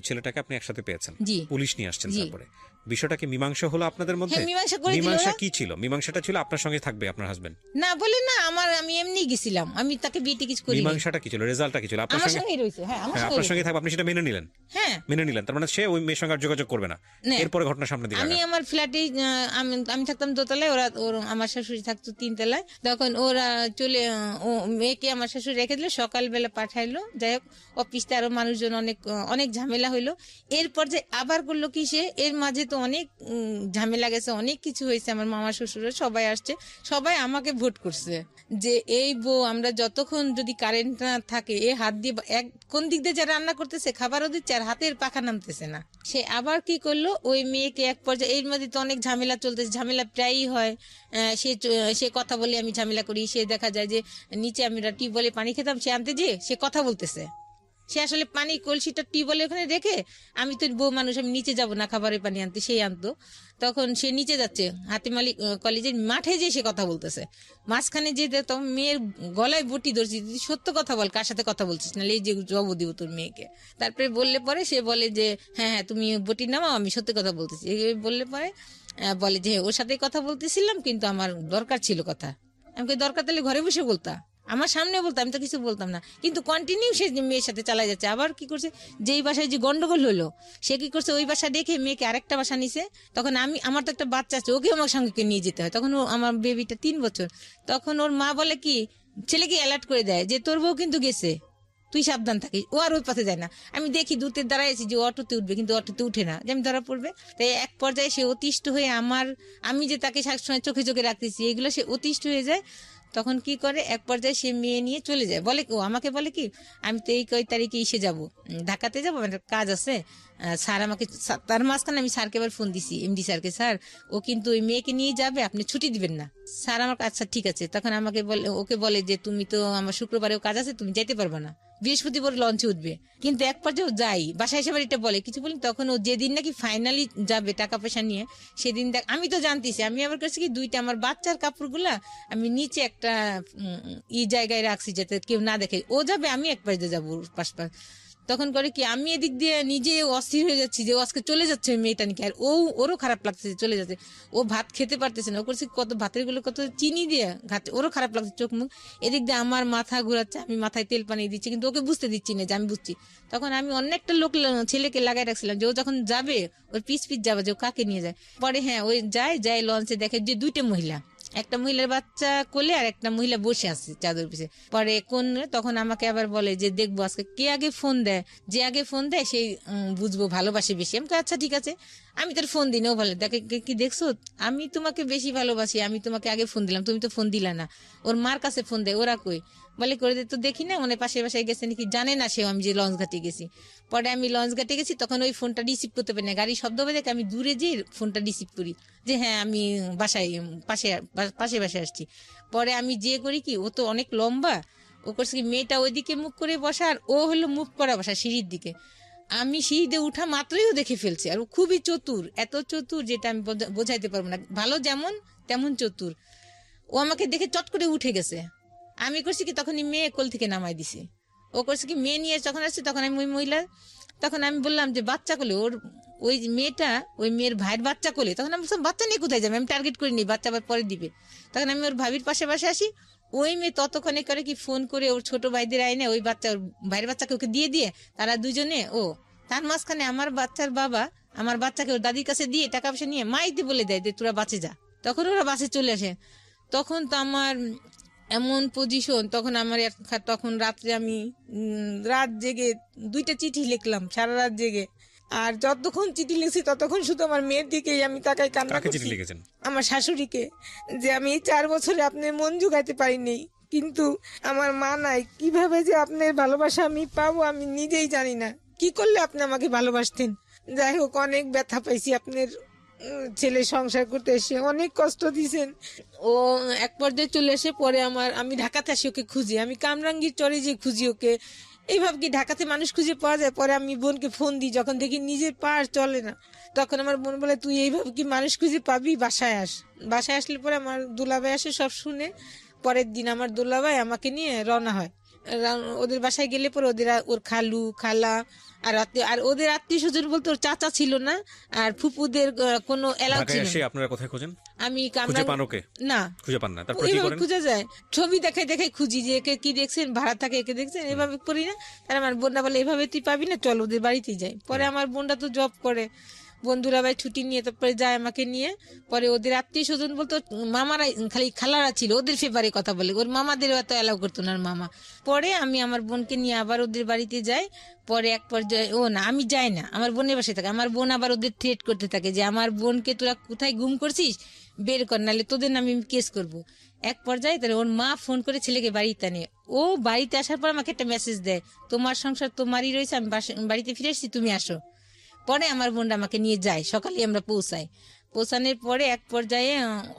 ছেলেটাকে আপনি একসাথে পেয়েছেন, জি পুলিশ নিয়ে আসছেন, জি। তারপরে বিষয়টা কি মীমাংসা হলো আপনাদের মধ্যে? হ্যাঁ, মীমাংসা করে দিল মীমাংসা ওরা। কি ছিল? মীমাংসাটা ছিল আপনার সঙ্গে থাকবে আপনার হাজবেন্ড। না বলে না, আমি এমনি গেছিলাম, আমি তাকে বিয়ে কিছু করি। মীমাংসাটা কি ছিল? রেজাল্টটা কি ছিল? আপনার আমার সঙ্গে, সঙ্গেই রয়েছে, হ্যাঁ আমার হ্যাঁ, সঙ্গেই আপনার সঙ্গে রয়েছে। থাকবে, আপনি সেটা মেনে নিলেন। হ্যাঁ মেনে নিলেন, তার মানে সে ওই মেয়ের সঙ্গে আর যোগাযোগ করবে না। না, এরপরে ঘটনা সামনে দিকে আমি আগান। আমার ফ্ল্যাটে, আমি থাকতাম দোতলায়, আমার শাশুড়ি থাকতো তিনতলায়। তখন ওরা চলে, ও মেয়েকে আমার শাশুড়ি রেখে দিল, সকালবেলা পাঠাইলো। যাই হোক অফিসে আরো মানুষজন, অনেক ঝামেলা হইলো। এরপর যে আবার করলো কি, সে এর মাঝে তো অনেক ঝামেলা গেছে, অনেক কিছু হয়েছে, আমার মামা শ্বশুর সবাই আসছে, সবাই আমাকে ভোট করছে যে এই বউ, আমরা যতক্ষণ যদি কারেন্ট না থাকে, এ হাত দিয়ে কোন দিক দিয়ে যা রান্না করতেছে, খাবারও দিচ্ছে আর হাতের পাখা নামতেছে না। সে আবার কি করলো, ওই মেয়েকে এক পর্যায়ে, এর মধ্যে তো অনেক ঝামেলা চলতেছে, ঝামেলা প্রায়ই হয়। সে কথা বলে, আমি ঝামেলা করি, সে দেখা যায় যে নিচে আমরা টিউবওয়েলে পানি খেতাম, সে আনতে যেয়ে সে কথা বলতেছে। সে আসলে পানি কলসিটা টিউবওয়েলে ওখানে রেখে, আমি তো বউ মানুষ, আমি নিচে যাব না খাবারের পানি আনতে, সেই আনতো। তখন সে নিচে যাচ্ছে, হাতিম আলী কলেজের মাঠে যে সে কথা বলতেছে, মাঝখানে যে তখন মেয়ের গলায় বটি ধরছি, সত্য কথা বল, কার সাথে কথা বলছিস, না এই যে জব দিব তোর মেয়েকে। তারপরে বললে পরে সে বলে যে হ্যাঁ হ্যাঁ তুমি বটি নামাও, আমি সত্যি কথা বলতেছি। এই বললে পরে বলে যে ওর সাথে কথা বলতেছিলাম, কিন্তু আমার দরকার ছিল কথা। আমি দরকার তাহলে ঘরে বসে বলতা, আমার সামনে বলতাম, আমি তো কিছু বলতাম না। কিন্তু কন্টিনিউ সে মেয়ের সাথে চালাই যাচ্ছে। আবার কি করছে, যেই বাসায় যে গন্ডগোল হলো, সে কি করছে, ওই বাসা দেখে মেয়েকে আরেকটা বাসা নিছে। তখন আমার তো একটা বাচ্চা আছে, ওকে আমার সঙ্গে নিয়ে যেতে হয়। তখন আমার বেবিটা 3 বছর। তখন ওর মা বলে কি, ছেলেকে অ্যালার্ট করে দেয় যে তোর বউ কিন্তু গেছে, তুই সাবধান থাকিস। ও আর ওই পথে যায় না। আমি দেখি দূরতে দাঁড়াইছি যে অটোতে উঠবে, কিন্তু অটোতে উঠে না, যে আমি ধরা পড়বে। তাই এক পর্যায়ে সে অতিষ্ঠ হয়ে আমি যে তাকে সবসময় চোখে চোখে রাখতেছি, এগুলো সে অতিষ্ঠ হয়ে যায়। তখন কি করে, এক পর্যায়ে সে মেয়ে নিয়ে চলে যায়। আমাকে বলে কি, আমি তো এই কয় তারিখে এসে যাবো, ঢাকাতে যাবো, আমার কাজ আছে। স্যার আমাকে, তার মাঝখানে আমি স্যারকে এবার ফোন দিছি, এমডি স্যারকে, স্যার ও কিন্তু ওই মেয়েকে নিয়ে যাবে, আপনি ছুটি দিবেন না। স্যার আমার, আচ্ছা ঠিক আছে। তখন ওকে বলে যে তুমি তো আমার শুক্রবারেও কাজ আছে, তুমি যেতে পারবে না, বৃহস্পতিবার লঞ্চে উঠবে। কিন্তু এক পর্যায়ে যাই, বাসায় এসে এটা বলে কিছু বলি। তখন ও যেদিন নাকি ফাইনালি যাবে টাকা পয়সা নিয়ে, সেদিন আমি তো জানতেছি, আমি আবার করছি কি, 2টা আমার বাচ্চার কাপড়গুলা আমি নিচে একটা জায়গায় রাখছি যাতে কেউ না দেখে। ও যাবে, আমি এক পাশে যাবো পাশ। তখন করে কি আমি এদিক দিয়ে নিজে অস্থির হয়ে যাচ্ছি যে ও আজকে চলে যাচ্ছে ওই মেয়েটা নাকি, আর ওরও খারাপ লাগতেছে চলে যাচ্ছে, ও ভাত খেতে পারতেছে না, ও করছে কত ভাতের গুলো কত চিনি দিয়ে খাচ্ছে, ওরও খারাপ লাগছে চোখ মুখ, এদিক দিয়ে আমার মাথা ঘুরাচ্ছে, আমি মাথায় তেল পানি দিচ্ছি কিন্তু ওকে বুঝতে দিচ্ছি না যে আমি বুঝছি। তখন আমি অন্য একটা ছেলেকে লাগাই রাখছিলাম যে ও যখন যাবে ওর পিছ যাবে যে ও কাকে নিয়ে যায়। পরে হ্যাঁ ওই যায় লঞ্চে দেখে যে দুইটা মহিলা, একটা মহিলার বাচ্চা কোলে আর একটা মহিলা বসে আছে চাদর পিছে। পরে কোন তখন আমাকে আবার বলে যে দেখবো আজকে কে আগে ফোন দেয়, যে আগে ফোন দেয় সেই বুঝবো ভালোবাসে বেশি। আমি আচ্ছা ঠিক আছে, আমি তোর ফোন দিই না। ও বলে দেখে কি দেখছো, আমি তোমাকে বেশি ভালোবাসি, আমি তোমাকে আগে ফোন দিলাম, তুমি তো ফোন দিলা না। ওর মার কাছে ফোন দেয়, ওরা কই বলে করে দে তো দেখি না, মানে পাশে বাসায় গেছে নাকি জানে না সেও আমি যে লঞ্চ ঘাটে গেছি। পরে আমি লঞ্চ ঘাটে গেছি, তখন ওই ফোনটা রিসিভ করতে পারি না, গাড়ি শব্দ হবে দেখে আমি দূরে যেয়ে ফোনটা রিসিভ করি যে হ্যাঁ আমি বাসায় পাশে বাসায় আসছি। পরে আমি যে করি কি, ও তো অনেক লম্বা, ও করছে কি মেয়েটা ওইদিকে মুখ করে বসা আর ও হলো মুখ করা বসা সিঁড়ির দিকে। আমি সিঁড়িতে উঠা মাত্রই ও দেখে ফেলছে, আর ও খুবই চতুর, এত চতুর যেটা আমি বোঝাইতে পারবো না, ভালো যেমন তেমন চতুর। ও আমাকে দেখে চট করে উঠে গেছে। আমি করছি কি তখন মেয়ে কোল থেকে নামাই দিছি, ও করছে কি মেয়ে নিয়ে যখন আসছে তখন আমি ওই মহিলা, তখন আমি বললাম যে বাচ্চা কোলে, ওর ওই মেয়েটা ওই মেয়ের ভাইয়ের বাচ্চা কোলে। তখন আমি বললাম বাচ্চা নিয়ে কোথায় যাবে, আমি টার্গেট করিনি, বাচ্চা আবার পরে দিবে। তখন আমি ওর ভাবির পাশে আসি, ওই মেয়ে ততক্ষণে করে কি ফোন করে ওর ছোট ভাইদের আইনে ওই বাচ্চা ওর ভাইয়ের বাচ্চাকে ওকে দিয়ে তারা দুজনে তার মাঝখানে আমার বাচ্চার বাবা আমার বাচ্চাকে ওর দাদির কাছে দিয়ে টাকা পয়সা নিয়ে মাইতে বলে দেয় যে তোরা বাঁচে যা। তখন ওরা বাসে চলে আসে। তখন তো আমার এমন পজিশন, তখন আমার তখন রাত্রে আমি রাত জেগে 2টা চিঠি লিখলাম সারা রাত জেগে। আর যতক্ষণ চিঠি লিখছি ততক্ষণ শুধু আমার মেয়ের দিকেই আমি তাকাই কান্না কাকে চিঠি করছি। লিখেছেন? আমার শাশুড়িকে, যে আমি এই 4 বছরে আপনার মন জুগাইতে পারিনি, কিন্তু আমার মা নাই, কিভাবে যে আপনার ভালোবাসা আমি পাবো আমি নিজেই জানি না, কি করলে আপনি আমাকে ভালোবাসতেন। যাই হোক অনেক ব্যথা পাইছি আপনার ছেলে সংসার করতে এসে, অনেক কষ্ট দিয়েছেন। ও এক পর্যায়ে চলে এসে পরে আমি ঢাকাতে আসি ওকে খুঁজি, আমি কামরাঙ্গীর চরে যে খুঁজি ওকে, এইভাবে কি ঢাকাতে মানুষ খুঁজে পাওয়া যায়। পরে আমি বোনকে ফোন দিই, যখন দেখি নিজের পা আর চলে না, তখন আমার বোন বলে তুই এইভাবে কি মানুষ খুঁজে পাবি, বাসায় আস। বাসায় আসলে পরে আমার দুলাভাই আসে সব শুনে। পরের দিন আমার দুলাভাই আমাকে নিয়ে রওনা হয়। ওদের বাসায় গেলে পরে ওর খালু খালা আর আর ওদের আত্মীয় স্বজন বলতে ওর চাচা ছিল না, আর ফুপুদের কোনো এলাও ছিল না। আপনারা কোথায় খোঁজেন? আমি খুঁজে পান ওকে? না, খুঁজে পান না, তারপর কি করেন? খুঁজে যায়, ছবি দেখাই খুঁজি যে একে কি দেখছেন, ভাড়া থাকে একে দেখছেন, এভাবে করি না। তার আমার বোনরা বলে এভাবে তুই পাবি না, চল ওদের বাড়িতেই যাই। পরে আমার বোনটা তো জব করে, বন্ধুরা ভাই ছুটি নিয়ে তারপরে যায় আমাকে নিয়ে। পরে ওদের আত্মীয় স্বজন বলতো মামারা, খালি খালারা ছিল, ওদের ফেভারে কথা বলে, ওর মামাদের এত এলাও করতো না মামা। পরে আমি আমার বোনকে নিয়ে আবার ওদের বাড়িতে যাই। পরে এক পর্যায়ে না আমি যাই না, আমার বোনের বাসায় থাকে। আমার বোন আবার ওদের থ্রেট করতে থাকে যে আমার বোনকে তোরা কোথায় গুম করছিস বের কর, নাহলে তোদের নামে আমি কেস করব। এক পর্যায়ে তাহলে ওর মা ফোন করে ছেলেকে বাড়িতে আনে। ও বাড়িতে আসার পর আমাকে একটা মেসেজ দেয়, তোমার সংসার তোমারই রয়েছে, আমি বাড়িতে ফিরে এসেছি, তুমি আসো। পরে আমার বোনটা আমাকে নিয়ে যায়, সকালে আমরা পৌঁছানোর পরে এক পর্যায়ে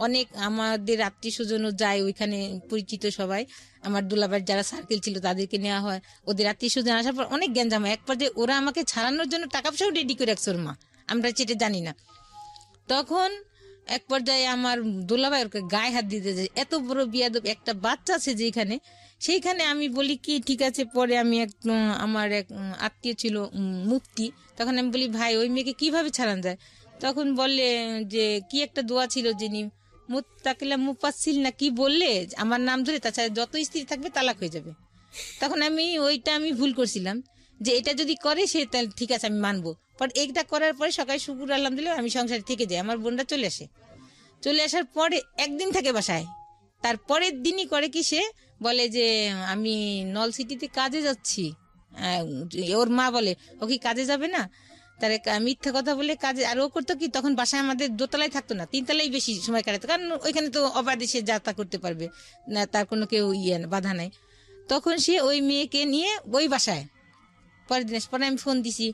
অনেক আমাদের আত্মীয় স্বজনও যায় ওইখানে, পরিচিত সবাই, আমার দুলাভাইয়ের যারা সার্কেল ছিল তাদেরকে নেওয়া হয়। ওদের আত্মীয় স্বজন আসার পর অনেক গ্যাঞ্জাম হয়। এক পর্যায়ে ওরা আমাকে ছাড়ানোর জন্য টাকা পয়সাও রেডি করে রাখছে ওর মা, আমরা সেটা জানি না। তখন এক পর্যায়ে আমার দুলাভাই ওর গায়ে হাত দিতে যায়, এত বড় বিয়াদব একটা বাচ্চা আছে যেখানে, সেইখানে আমি বলি কি ঠিক আছে। পরে আমি আমার এক আত্মীয় ছিল মুফতি, তখন আমি বলি ভাই ওই মেয়েকে কিভাবে ছাড়ানো যায়। তখন বললে যে কি একটা দোয়া ছিল যিনি মুত্তাকিলা মুফাসসিল না কি বললে আমার নাম ধরে, তাছাড়া যত স্ত্রী থাকবে তালাক হয়ে যাবে। তখন আমি ভুল করছিলাম যে এটা যদি করে সে তাহলে ঠিক আছে আমি মানবো। পর এটা করার পরে সকালে শুকুর আলহামদুলিল্লাহ আমি সংসারে থেকে যাই। আমার বোনটা চলে আসার পরে একদিন থাকে বাসায়, তারপরের দিনই করে কি সে বলে যে আমি নল সিটিতে কাজে যাচ্ছি। ওর মা বলে ও কি কাজে যাবে না, তার মিথ্যা কথা বলে কাজে। আর ও করতো কি তখন বাসায় আমাদের দোতলায় থাকতো না, 3 তলায় বেশি সময় কাটাতো, কারণ ওইখানে তো অবাধে সে যাত্রা করতে পারবে না, তার কোনো কেউ বাধা নাই। তখন সে ওই মেয়েকে নিয়ে ওই বাসায়। পরের দিন পরে আমি ফোন দিছি,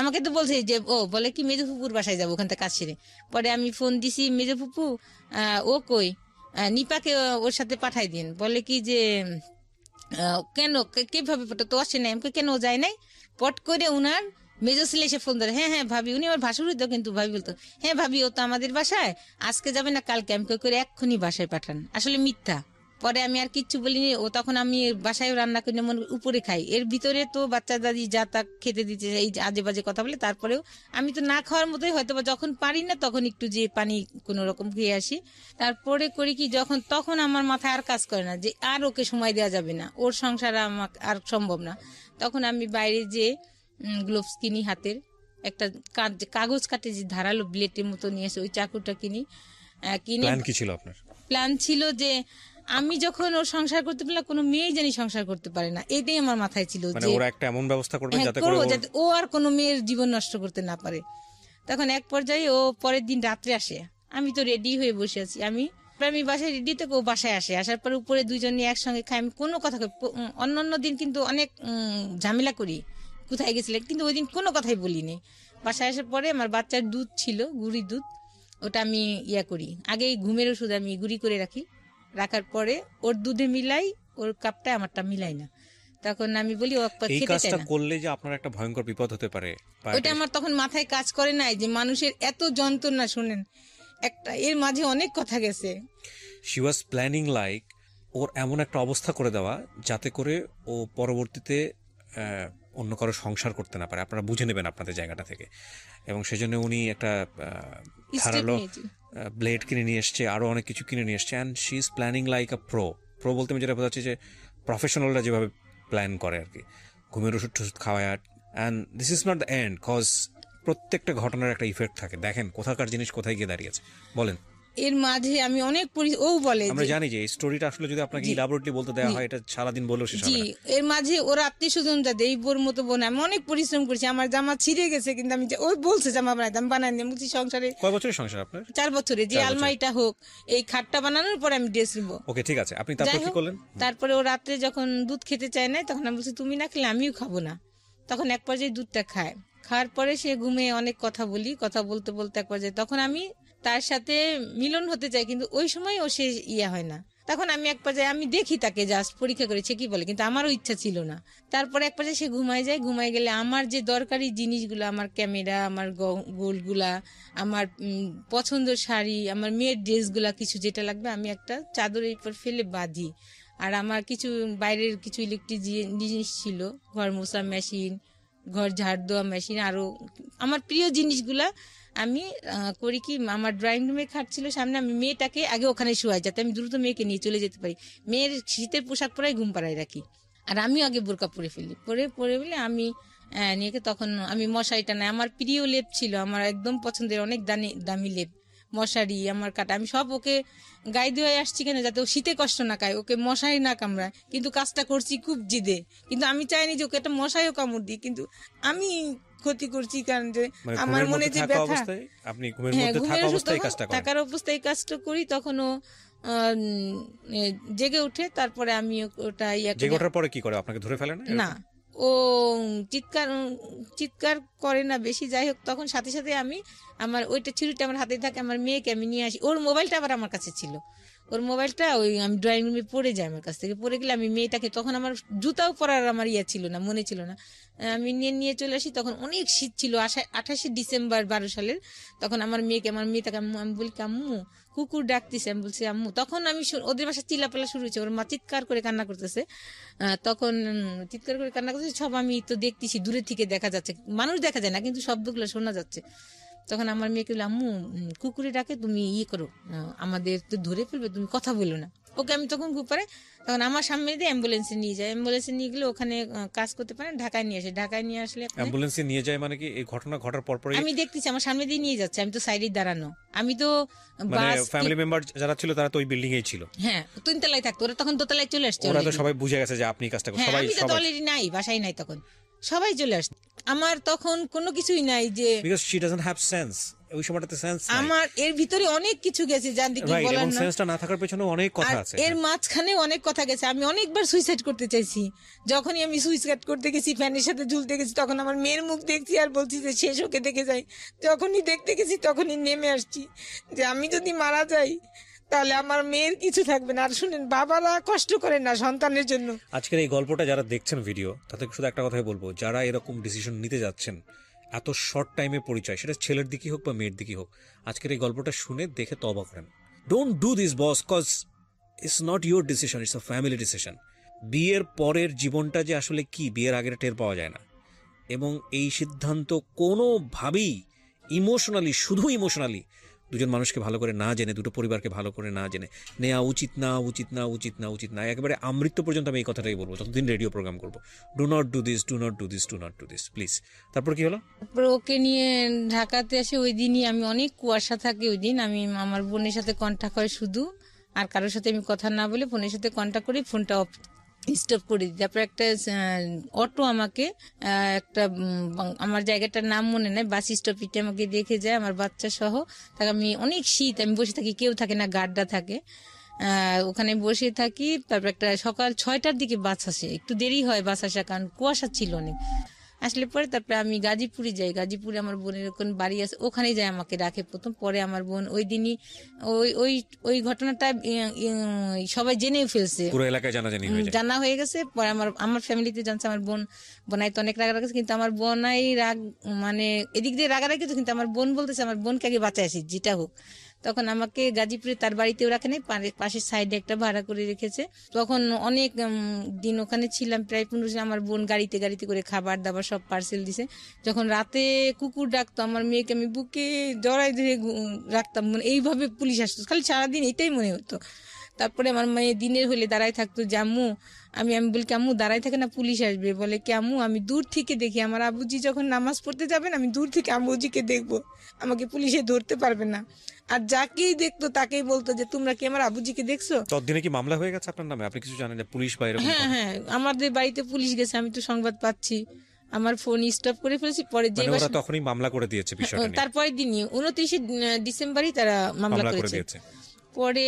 আমাকে তো বলছে যে বলে কি মেজো ফুপুর বাসায় যাবো ওখান থেকে কাজ সেরে। পরে আমি ফোন দিছি মেজো ফুপু ও কই, নিপাকে ওর সাথে পাঠাই দিন। বলে কি যে কেন কিভাবে তো আসে নাই, আমাকে কেন যায় নাই। পট করে উনার মেজো ছেলে এসে ফোন ধরে, হ্যাঁ ভাবি, উনি আমার ভাসুর তো, কিন্তু ভাবি বলতো হ্যাঁ ভাবি ও তো আমাদের বাসায় আজকে যাবে না কালকে। আমি করে এক্ষুনি বাসায় পাঠান, আসলে মিথ্যা। পরে আমি আর কিচ্ছু বলিনি। ও তখন আমি বাসায় রান্না করে মনে করি উপরে খাই, এর ভিতরে তো বাচ্চা দাদি যা তা খেতে দিতে এই যে আজে বাজে কথা বলে, তারপরেও আমি তো না খাওয়ার মতোই হয়তো বা যখন পারি না তখন একটু যে পানি কোনো রকম খেয়ে আসি। তারপরে করি কি, যখন তখন আমার মাথায় আর কাজ করে না যে আর ওকে সময় দেওয়া যাবে না, ওর সংসার আমাকে আর সম্ভব না। তখন আমি বাইরে যে গ্লোভস কিনি হাতের, একটা কাগজ কাটে যে ধারালো ব্লেডের মতো নিয়ে এসে ওই চাকুটা কিনি। কিনে প্ল্যান কি ছিল আপনার? প্ল্যান ছিল যে আমি যখন ওর সংসার করতে পারলাম, কোনো মেয়েই জানি সংসার করতে পারে না, এটাই আমার মাথায় ছিল মানে যে ওরা একটা এমন ব্যবস্থা করবে হ্যাঁ, যাতে করবো, করে যাতে ও আর কোনো মেয়ের জীবন নষ্ট করতে না পারে। তখন এক পর্যায়ে ও পরের দিন রাত্রে আসে, আমি তো রেডি হয়ে বসে আছি, আমি বাসায় রেডি থেকে ও বাসায় আসে, আসার পরে উপরে দুইজন নিয়ে একসঙ্গে খাই। আমি কোনো কথা অন্য দিন কিন্তু অনেক ঝামেলা করি কোথায় গেছিলে, কিন্তু ওই দিন কোনো কথাই বলিনি। বাসায় আসার পরে আমার বাচ্চার দুধ ছিল, গুড়ি দুধ, ওটা আমি করি আগেই ঘুমের ওষুধ আমি গুঁড়ি করে রাখি, রাখার পরে ওর দুধে মিলাই, ওর কাপটা আমারটা মিলাই না। তখন আমি বলি ও এই খেতে চায় কাজটা না। করলে যে আপনার একটা ভয়ঙ্কর বিপদ হতে পারে, ওইটা আমার তখন মাথায় কাজ করে নাই যে মানুষের এত যন্ত্রণা। শুনেন, একটা এর মাঝে অনেক কথা গেছে। শি ওয়াজ প্ল্যানিং লাইক ওর এমন একটা অবস্থা করে দেওয়া যাতে করে ও পরবর্তীতে অন্য কারো সংসার করতে না পারে, আপনারা বুঝে নেবেন আপনাদের জায়গাটা থেকে। এবং সেজন্য উনি একটা ধারালো ব্লেড কিনে নিয়ে এসছে, আরো অনেক কিছু কিনে নিয়ে এসছে, and she is planning like a pro বলতে আমি যেটা বোঝাচ্ছি যে প্রফেশনালরা যেভাবে প্ল্যান করে আর কি, ঘুমের ওষুধ টষুধ খাওয়ায়। And this is not the end, cause প্রত্যেকটা ঘটনার একটা ইফেক্ট থাকে। দেখেন কোথাকার জিনিস কোথায় গিয়ে দাঁড়িয়েছে, বলেন। এর মাঝে আমি অনেক ও বলে আমরা জানি যে এই স্টোরিটা আসলে যদি আপনাকে ইলাবোরেটলি বলতে দেওয়া হয় এটা সারাদিন বলেও শেষ হবে জি, না। এর মাঝে ওর আত্মীয় স্বজন যাদের এই বোর মতো বোন, আমি অনেক পরিশ্রম করছি, আমার জামা ছিঁড়ে গেছে কিন্তু আমি ওই বলছে জামা বানাইতে, আমি বানাইনি। আমি বলছি সংসারে কয় বছরের সংসার আপনার? 4 বছরে যে আলমারিটা হোক, এই খাটটা বানানোর পরে আমি ড্রেস নিবো। ওকে ঠিক আছে, আপনি তারপর কি করলেন? তারপরে ও রাত্রে যখন দুধ খেতে চায় না, তখন আমি বলছি তুমি না খেলে আমিও খাবো না। তখন এক পর্যায়ে দুধটা খায়, খাওয়ার পরে সে ঘুমে অনেক কথা বলি, কথা বলতে বলতে এক পর্যায়ে তখন আমি তার সাথে মিলন হতে চাই, কিন্তু ওই সময় ও সে হয় না। তখন আমি এক পর্যায়ে আমি দেখি তাকে, জাস্ট পরীক্ষা করেছে কি বলে, কিন্তু আমারও ইচ্ছা ছিল না। তারপরে এক পর্যায়ে সে ঘুমায় যায়, ঘুমায় গেলে আমার যে দরকারি জিনিসগুলো, আমার ক্যামেরা, আমার গোলগুলা, আমার পছন্দের শাড়ি, আমার মেয়ের ড্রেসগুলা, কিছু যেটা লাগবে আমি একটা চাদরের উপর ফেলে বাঁধি। আর আমার কিছু বাইরের কিছু ইলেকট্রিক জিনিস ছিল, ঘর মোছা মেশিন, ঘর ঝাড় দেওয়া মেশিন, আরও আমার প্রিয় জিনিসগুলা আমি করি কি, আমার ড্রয়িং রুমে খাট ছিল সামনে, আমি মেয়েটাকে আগে ওখানে শোয়াই যাতে আমি দ্রুত মেয়েকে নিয়ে চলে যেতে পারি। মেয়ের শীতের পোশাক পরাই ঘুম পাড়ায় রাখি, আর আমিও আগে বোরকা পরে ফেলি, পরে বলে আমি নিয়ে তখন আমি মশারিটা নাই, আমার প্রিয় লেপ ছিল, আমার একদম পছন্দের অনেক দামি লেপ, মশারি, আমার কাটা, আমি সব ওকে গায়ে দিয়ে আসছি কেন, যাতে ও শীতে কষ্ট না খায়, ওকে মশারি না কামড়ায়। কিন্তু কাজটা করছি খুব জিদে, কিন্তু আমি চাইনি যে ওকে একটা মশাইও কামড় দিই, কিন্তু আমি ক্ষতি করছি, কারণ যে আমার মনে যে ব্যথা, আপনি ঘুমের মধ্যে থাকা অবস্থায় কাজটা করেন, থাকার অবস্থায় কাজটা করি, তখন ও জেগে উঠে। তারপরে আমি ওটা জেগে ওঠার পরে কি করে, আপনাকে ধরে ফেলে না, ও চিৎকার করে না বেশি, যাই হোক তখন সাথে সাথে আমি আমার ওইটা ছুরিটা আমার হাতে থাকে, আমার মেয়েকে আমি নিয়ে আসি, ওর মোবাইলটা আবার আমার কাছে ছিল, ওর মোবাইলটা ওই আমি ড্রয়িং রুমে পড়ে যায় আমার কাছ থেকে, পড়ে গেলে আমি মেয়েটাকে, তখন আমার জুতাও পরার আমার ছিল না, মনে ছিল না, আমি নিয়ে চলে আসি। তখন অনেক শীত ছিল, 28শে ডিসেম্বর 12 সালের। তখন আমার মেয়েটাকে আমি বলি আম্মু কুকুর ডাকতেছে, আমি বলছি আম্মু, তখন আমি ওদের বাসায় চিল্লাপাল্লা শুরু হয়েছে, ওর মা চিৎকার করে কান্না করতেছে, তখন চিৎকার করে কান্না করতেছে, সব আমি তো দেখতেছি, দূরে থেকে দেখা যাচ্ছে, মানুষ দেখা যায় না কিন্তু শব্দগুলো শোনা যাচ্ছে। তখন আমার মেয়েকে বললাম আম্মু কুকুরে ডাকে, তুমি করো, আমাদের তো ধরে ফেলবে, তুমি কথা বলো না। ওকে আমি তখন খুব পারে, তখন আমার সামনে দিয়ে অ্যাম্বুলেন্সে নিয়ে যায়, অ্যাম্বুলেন্সে নিয়ে গেলে ওখানে কাজ করতে পারে, ঢাকায় নিয়ে আসে, ঢাকায় নিয়ে আসলে অ্যাম্বুলেন্সে নিয়ে যায় মানে কি, এই ঘটনা ঘটার পরপরই আমি দেখতেছি আমার সামনে দিয়ে নিয়ে যাচ্ছে, আমি তো সাইডে দাঁড়ানো, আমি তো মানে ফ্যামিলি মেম্বার যারা ছিল তারা তো ওই বিল্ডিং এই ছিল, হ্যাঁ 3 তলায় থাকতো, ওরা তখন দোতলায় চলে আসছে, ওরা তো সবাই বুঝে গেছে যে আপনি কাজটা করছেন, সবাই আমি তো অলরেডি নাই, বাসায় নাই, তখন সবাই চলে আসছে, আমার তখন কোনো কিছুই নাই, যে because she doesn't have sense, ওই সময়টাতে সেন্স নাই, আমার এর ভিতরে অনেক কিছু গেছে জানতে কি বলার এবং না, সেন্সটা না থাকার পেছনে অনেক কথা আছে, এর মাঝখানে অনেক কথা গেছে। আমি অনেকবার সুইসাইড করতে চাইছি, যখনই আমি সুইসাইড করতে গেছি, ফ্যানের সাথে ঝুলতে গেছি, তখন আমার মেয়ের মুখ দেখছি আর বলছি যে শেষ ওকে দেখে যাই, যখনই দেখতে গেছি তখনই নেমে আসছি যে আমি যদি মারা যাই তাহলে আমার মেয়ের কিছু থাকবে না। আর শুনেন, বাবারা কষ্ট করেন না সন্তানের জন্য। আজকের এই গল্পটা যারা দেখছেন ভিডিও, তাতে শুধু একটা কথাই বলবো, যারা এরকম ডিসিশন নিতে যাচ্ছেন, এত শর্ট টাইমে পরিচয়, সেটা ছেলের দিকে হোক বা মেয়ের দিকে হোক, আজকের এই গল্পটা শুনে দেখে তওবা করেন। Don't do this boss, cause it's not your decision, it's a family decision. বিয়ের পরের জীবনটা যে আসলে কি বিয়ের আগের টের পাওয়া যায় না, এবং এই সিদ্ধান্ত কোনোভাবেই ইমোশনালি, শুধু ইমোশনালি দুজন মানুষকে ভালো করে না জেনে, দুটো পরিবারকে ভালো করে না জেনে নেওয়া উচিত না, উচিত না, উচিত না, উচিত না। একেবারে আমৃত্যু পর্যন্ত আমি এই কথাটাই বলবো যতদিন রেডিও প্রোগ্রাম করবো। Do not do this, do not do this, do not do this, please. তারপর কি হলো? তারপর ওকে নিয়ে ঢাকাতে আসে, ওই দিনই আমি অনেক কুয়াশা থাকে ওই দিন, আমি আমার বোনের সাথে কন্ট্যাক্ট হয় শুধু, আর কারোর সাথে আমি কথা না বলে ফোনের সাথে কন্ট্যাক্ট করি, ফোনটা অফ স্টপ করে দিই। তারপর একটা অটো আমাকে একটা আমার জায়গাটার নাম মনে নেই, বাস স্টপিটে আমাকে দেখে যায় আমার বাচ্চা সহ। তাকে আমি অনেক শীত, আমি বসে থাকি, কেউ থাকে না, গার্ডরা থাকে, ওখানে বসে থাকি। তারপর একটা সকাল 6টার দিকে বাস আসে, একটু দেরি হয় বাস আসা, কারণ কুয়াশা ছিল অনেক। আসলে পরে তারপরে আমি গাজীপুরে যাই, গাজীপুরে আমার বোনের ওখানে বাড়ি আছে, ওখানে যাই আমাকে রাখে প্রথম। পরে আমার বোন ওই দিনই ওই ওই ওই ঘটনাটা সবাই জেনেও ফেলছে, পুরো এলাকায় জানাজানি হয়ে যায়। জানা হয়ে গেছে। পরে আমার ফ্যামিলিতে জানছে, আমার বোনাই তো অনেক রাগারাগ আছে, কিন্তু আমার বোনাই রাগ মানে এদিক দিয়ে রাগারাগি তো, কিন্তু আমার বোন বলতেছে আমার বোনকে আগে বাঁচায় আসি যেটা হোক। তখন আমাকে গাজীপুরে তার বাড়িতেও রাখে নাই, পাশের সাইডে একটা ভাড়া করে রেখেছে। তখন অনেক দিন ওখানে ছিলাম, প্রায় 15 দিন। আমার বোন গাড়িতে গাড়িতে করে খাবার দাবার সব পার্সেল দিছে। যখন রাতে কুকুর ডাকতো, আমার মেয়েকে আমি বুকে জড়াই ধরে রাখতাম, মানে এইভাবে পুলিশ আসতো, খালি সারাদিন এটাই মনে হতো। তারপরে আমার মেয়ে দিনের হলে দাঁড়ায় থাকতো, যে আম্মু, আমি বলি আম্মু দাঁড়ায় থাকে না, পুলিশ আসবে। বলে কি আম্মু, আমি দূর থেকে দেখি, আমার আব্বুজি যখন নামাজ পড়তে যাবেন আমি দূর থেকে আম্মুজিকে দেখবো, আমাকে পুলিশে ধরতে পারবে না। আর যাকেই দেখতো তাকেই বলতো যে তোমরা কি আমার আব্বুজিকে দেখছো? ততদিনে কি মামলা হয়ে গেছে আপনার নামে? আপনি কিছু জানেন যে পুলিশ বাইরে? হ্যাঁ হ্যাঁ, আমাদের বাড়িতে পুলিশ গেছে, আমি তো সংবাদ পাচ্ছি, আমার ফোন স্টপ করে ফেলেছি। পরে যে ওরা তখনই মামলা করে দিয়েছে বিষয়টা নিয়ে? তারপরে দিনই 29 ডিসেম্বরই তারা মামলা করে করেছে। দিয়েছে। পরে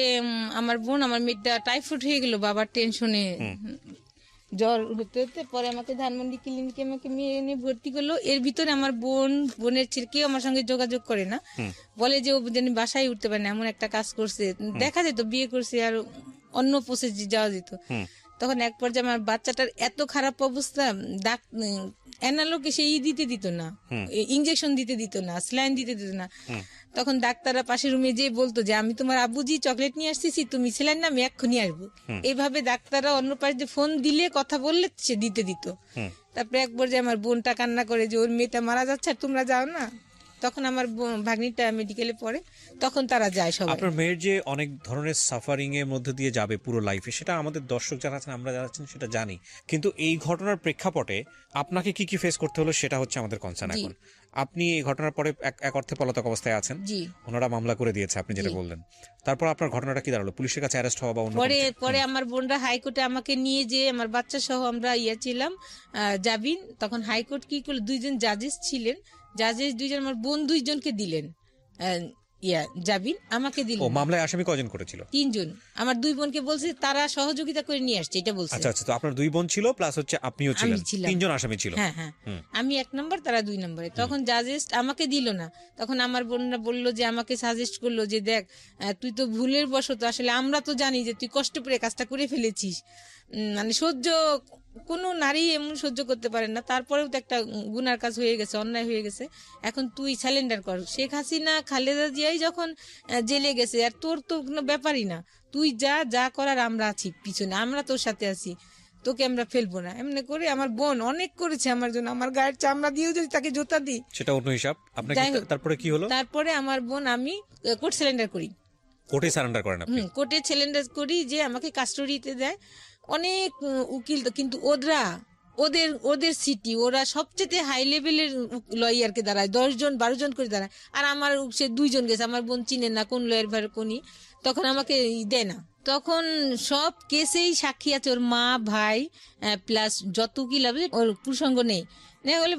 আমার বোন, আমার মেয়েটা টাইফয়েড হয়ে গেল বাবার টেনশনে, জ্বর হতে হতে পরে আমাকে ধানমন্ডি ক্লিনিকে আমাকে মেয়ে এনে ভর্তি করলো। এর ভিতরে আমার বোনের ছেলে কেউ আমার সঙ্গে যোগাযোগ করে না, বলে যে ও যেন বাসায় উঠতে পারে না, এমন একটা কাজ করছে। দেখা যেত বিয়ে করছে আর অন্য প্রসেস যাওয়া যেত। তখন এক পর্যায়ে আমার বাচ্চাটার এত খারাপ অবস্থা, অ্যানালোকে সে দিতে দিত না, ইঞ্জেকশন দিতে দিত না, স্যালাইন দিতে দিত না। তখন ডাক্তাররা পাশের রুমে যেয়ে বলতো যে আমি তোমার আব্বুজি চকলেট নিয়ে আসতেছি, তুমি স্যালাইন না, আমি এক্ষুনি আসবো। এইভাবে ডাক্তাররা অন্য পাশে ফোন দিলে, কথা বললে সে দিতে দিত। তারপরে এক পর্যায়ে আমার বোনটা কান্না করে যে ওর মেয়েটা মারা যাচ্ছে আর তোমরা যাও না। তখন আমার ভাগ্নিটা মেডিকেলে পড়ে, তখন তারা যায় সবাই। আপনার মেয়ের যে অনেক ধরনের সাফারিং এর মধ্যে দিয়ে যাবে পুরো লাইফে, সেটা আমাদের দর্শক যারা আছেন, আমরা যারা আছেন সেটা জানি, কিন্তু এই ঘটনার প্রেক্ষাপটে আপনাকে কি কি ফেস করতে হলো সেটা হচ্ছে আমাদের কনসার্ন এখন। আপনি এই ঘটনার পরে এক অর্থে পলাতক অবস্থায় আছেন, ওনারা মামলা করে দিয়েছে আপনি যেটা বললেন। তারপর আপনার ঘটনাটা কি দাঁড়ালো? পুলিশের কাছে অ্যারেস্ট হওয়া বা অন্য? পরে আমার বোনরা হাইকোর্টে আমাকে নিয়ে যে, আমার বাচ্চা সহ আমরা ছিলাম জামিন। তখন হাইকোর্ট কি করলো, 2জন জাজেস ছিলেন, জাজেস 2জন আমার বোন 2জনকে দিলেন জামিন, আমাকে দিলেন। ও মামলায় আসামি কজন করেছিল? 3জন। আমার 2 বোনকে বলছে তারা সহযোগিতা করে নিয়ে আসছে, এটা বলছে। আচ্ছা আচ্ছা, তো আপনার 2 বোন ছিল প্লাস হচ্ছে আপনিও ছিলেন, 3জন আসামি ছিল। হ্যাঁ হ্যাঁ, আমি 1 নম্বর, তারা 2 নম্বরে। তখন জাজেস আমাকে দিল না। তখন আমার বোনরা বললো যে, আমাকে সাজেস্ট করলো যে দেখ তুই তো ভুলের বশত, আসলে আমরা তো জানি যে তুই কষ্ট করে কাজটা করে ফেলেছিস, মানে কোনো নারী এমন সহ্য করতে পারে না, তারপরেও তো একটা গুনার কাজ হয়ে গেছে, অন্যায় হয়ে গেছে, এখন তুই স্যালেন্ডার কর। শেখ হাসিনা, খালেদা জিয়াই যখন জেলে গেছে, আর তোর তো কোনো ব্যাপারই না, তুই যা করার আমরা আছি পিছনে, আমরা তোর সাথে আছি, তোকে আমরা ফেলবো না। এমনি করে আমার বোন অনেক করেছে আমার জন্য, আমার গায়ের চামড়া দিয়েও যদি তাকে জোতা দিই সেটা অন্য হিসাব। আপনাকে তারপরে কি হলো? তারপরে আমার বোন, আমি কোর্ট স্যালেন্ডার করি। কোর্টে সারেন্ডার করেন আপনি? কোর্টে স্যালেন্ডার করি, যে আমাকে কাস্টডিতে দেয় অনেক উকিল, কিন্তু ওদের সিটি, ওরা সবচেয়ে হাই লেভেলের লয়ারকে দাঁড়ায়, 10 জন 12 জন করে দাঁড়ায়, আর আমার সে 2 জন গেছে, আমার বোন চিনে না কোন লয়ার ভার কোনি, তখন আমাকে দেয় না। তখন সব কেসেই সাক্ষী আছে, ওর মা, ভাই প্লাস যত উকিল হবে, ওর প্রসঙ্গ নেই।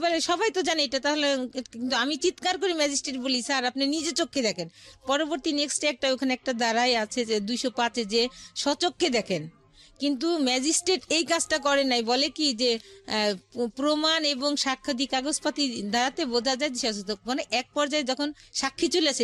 বলে সবাই তো জানে এটা, তাহলে কিন্তু আমি চিৎকার করি, ম্যাজিস্ট্রেট বলি স্যার আপনি নিজে চোখে দেখেন। পরবর্তী নেক্সট একটা ওখানে একটা দাঁড়াই আছে যে 205-এ, যে সচক্ষে দেখেন, কিন্তু ম্যাজিস্ট্রেট এই কাজটা করে নাই। বলে কি যে প্রমাণ এবং সাক্ষ্যাদি কাগজপাতি দাঁড়াতে বোঝা যায় যে, মানে এক পর্যায়ে যখন সাক্ষী চলে আসে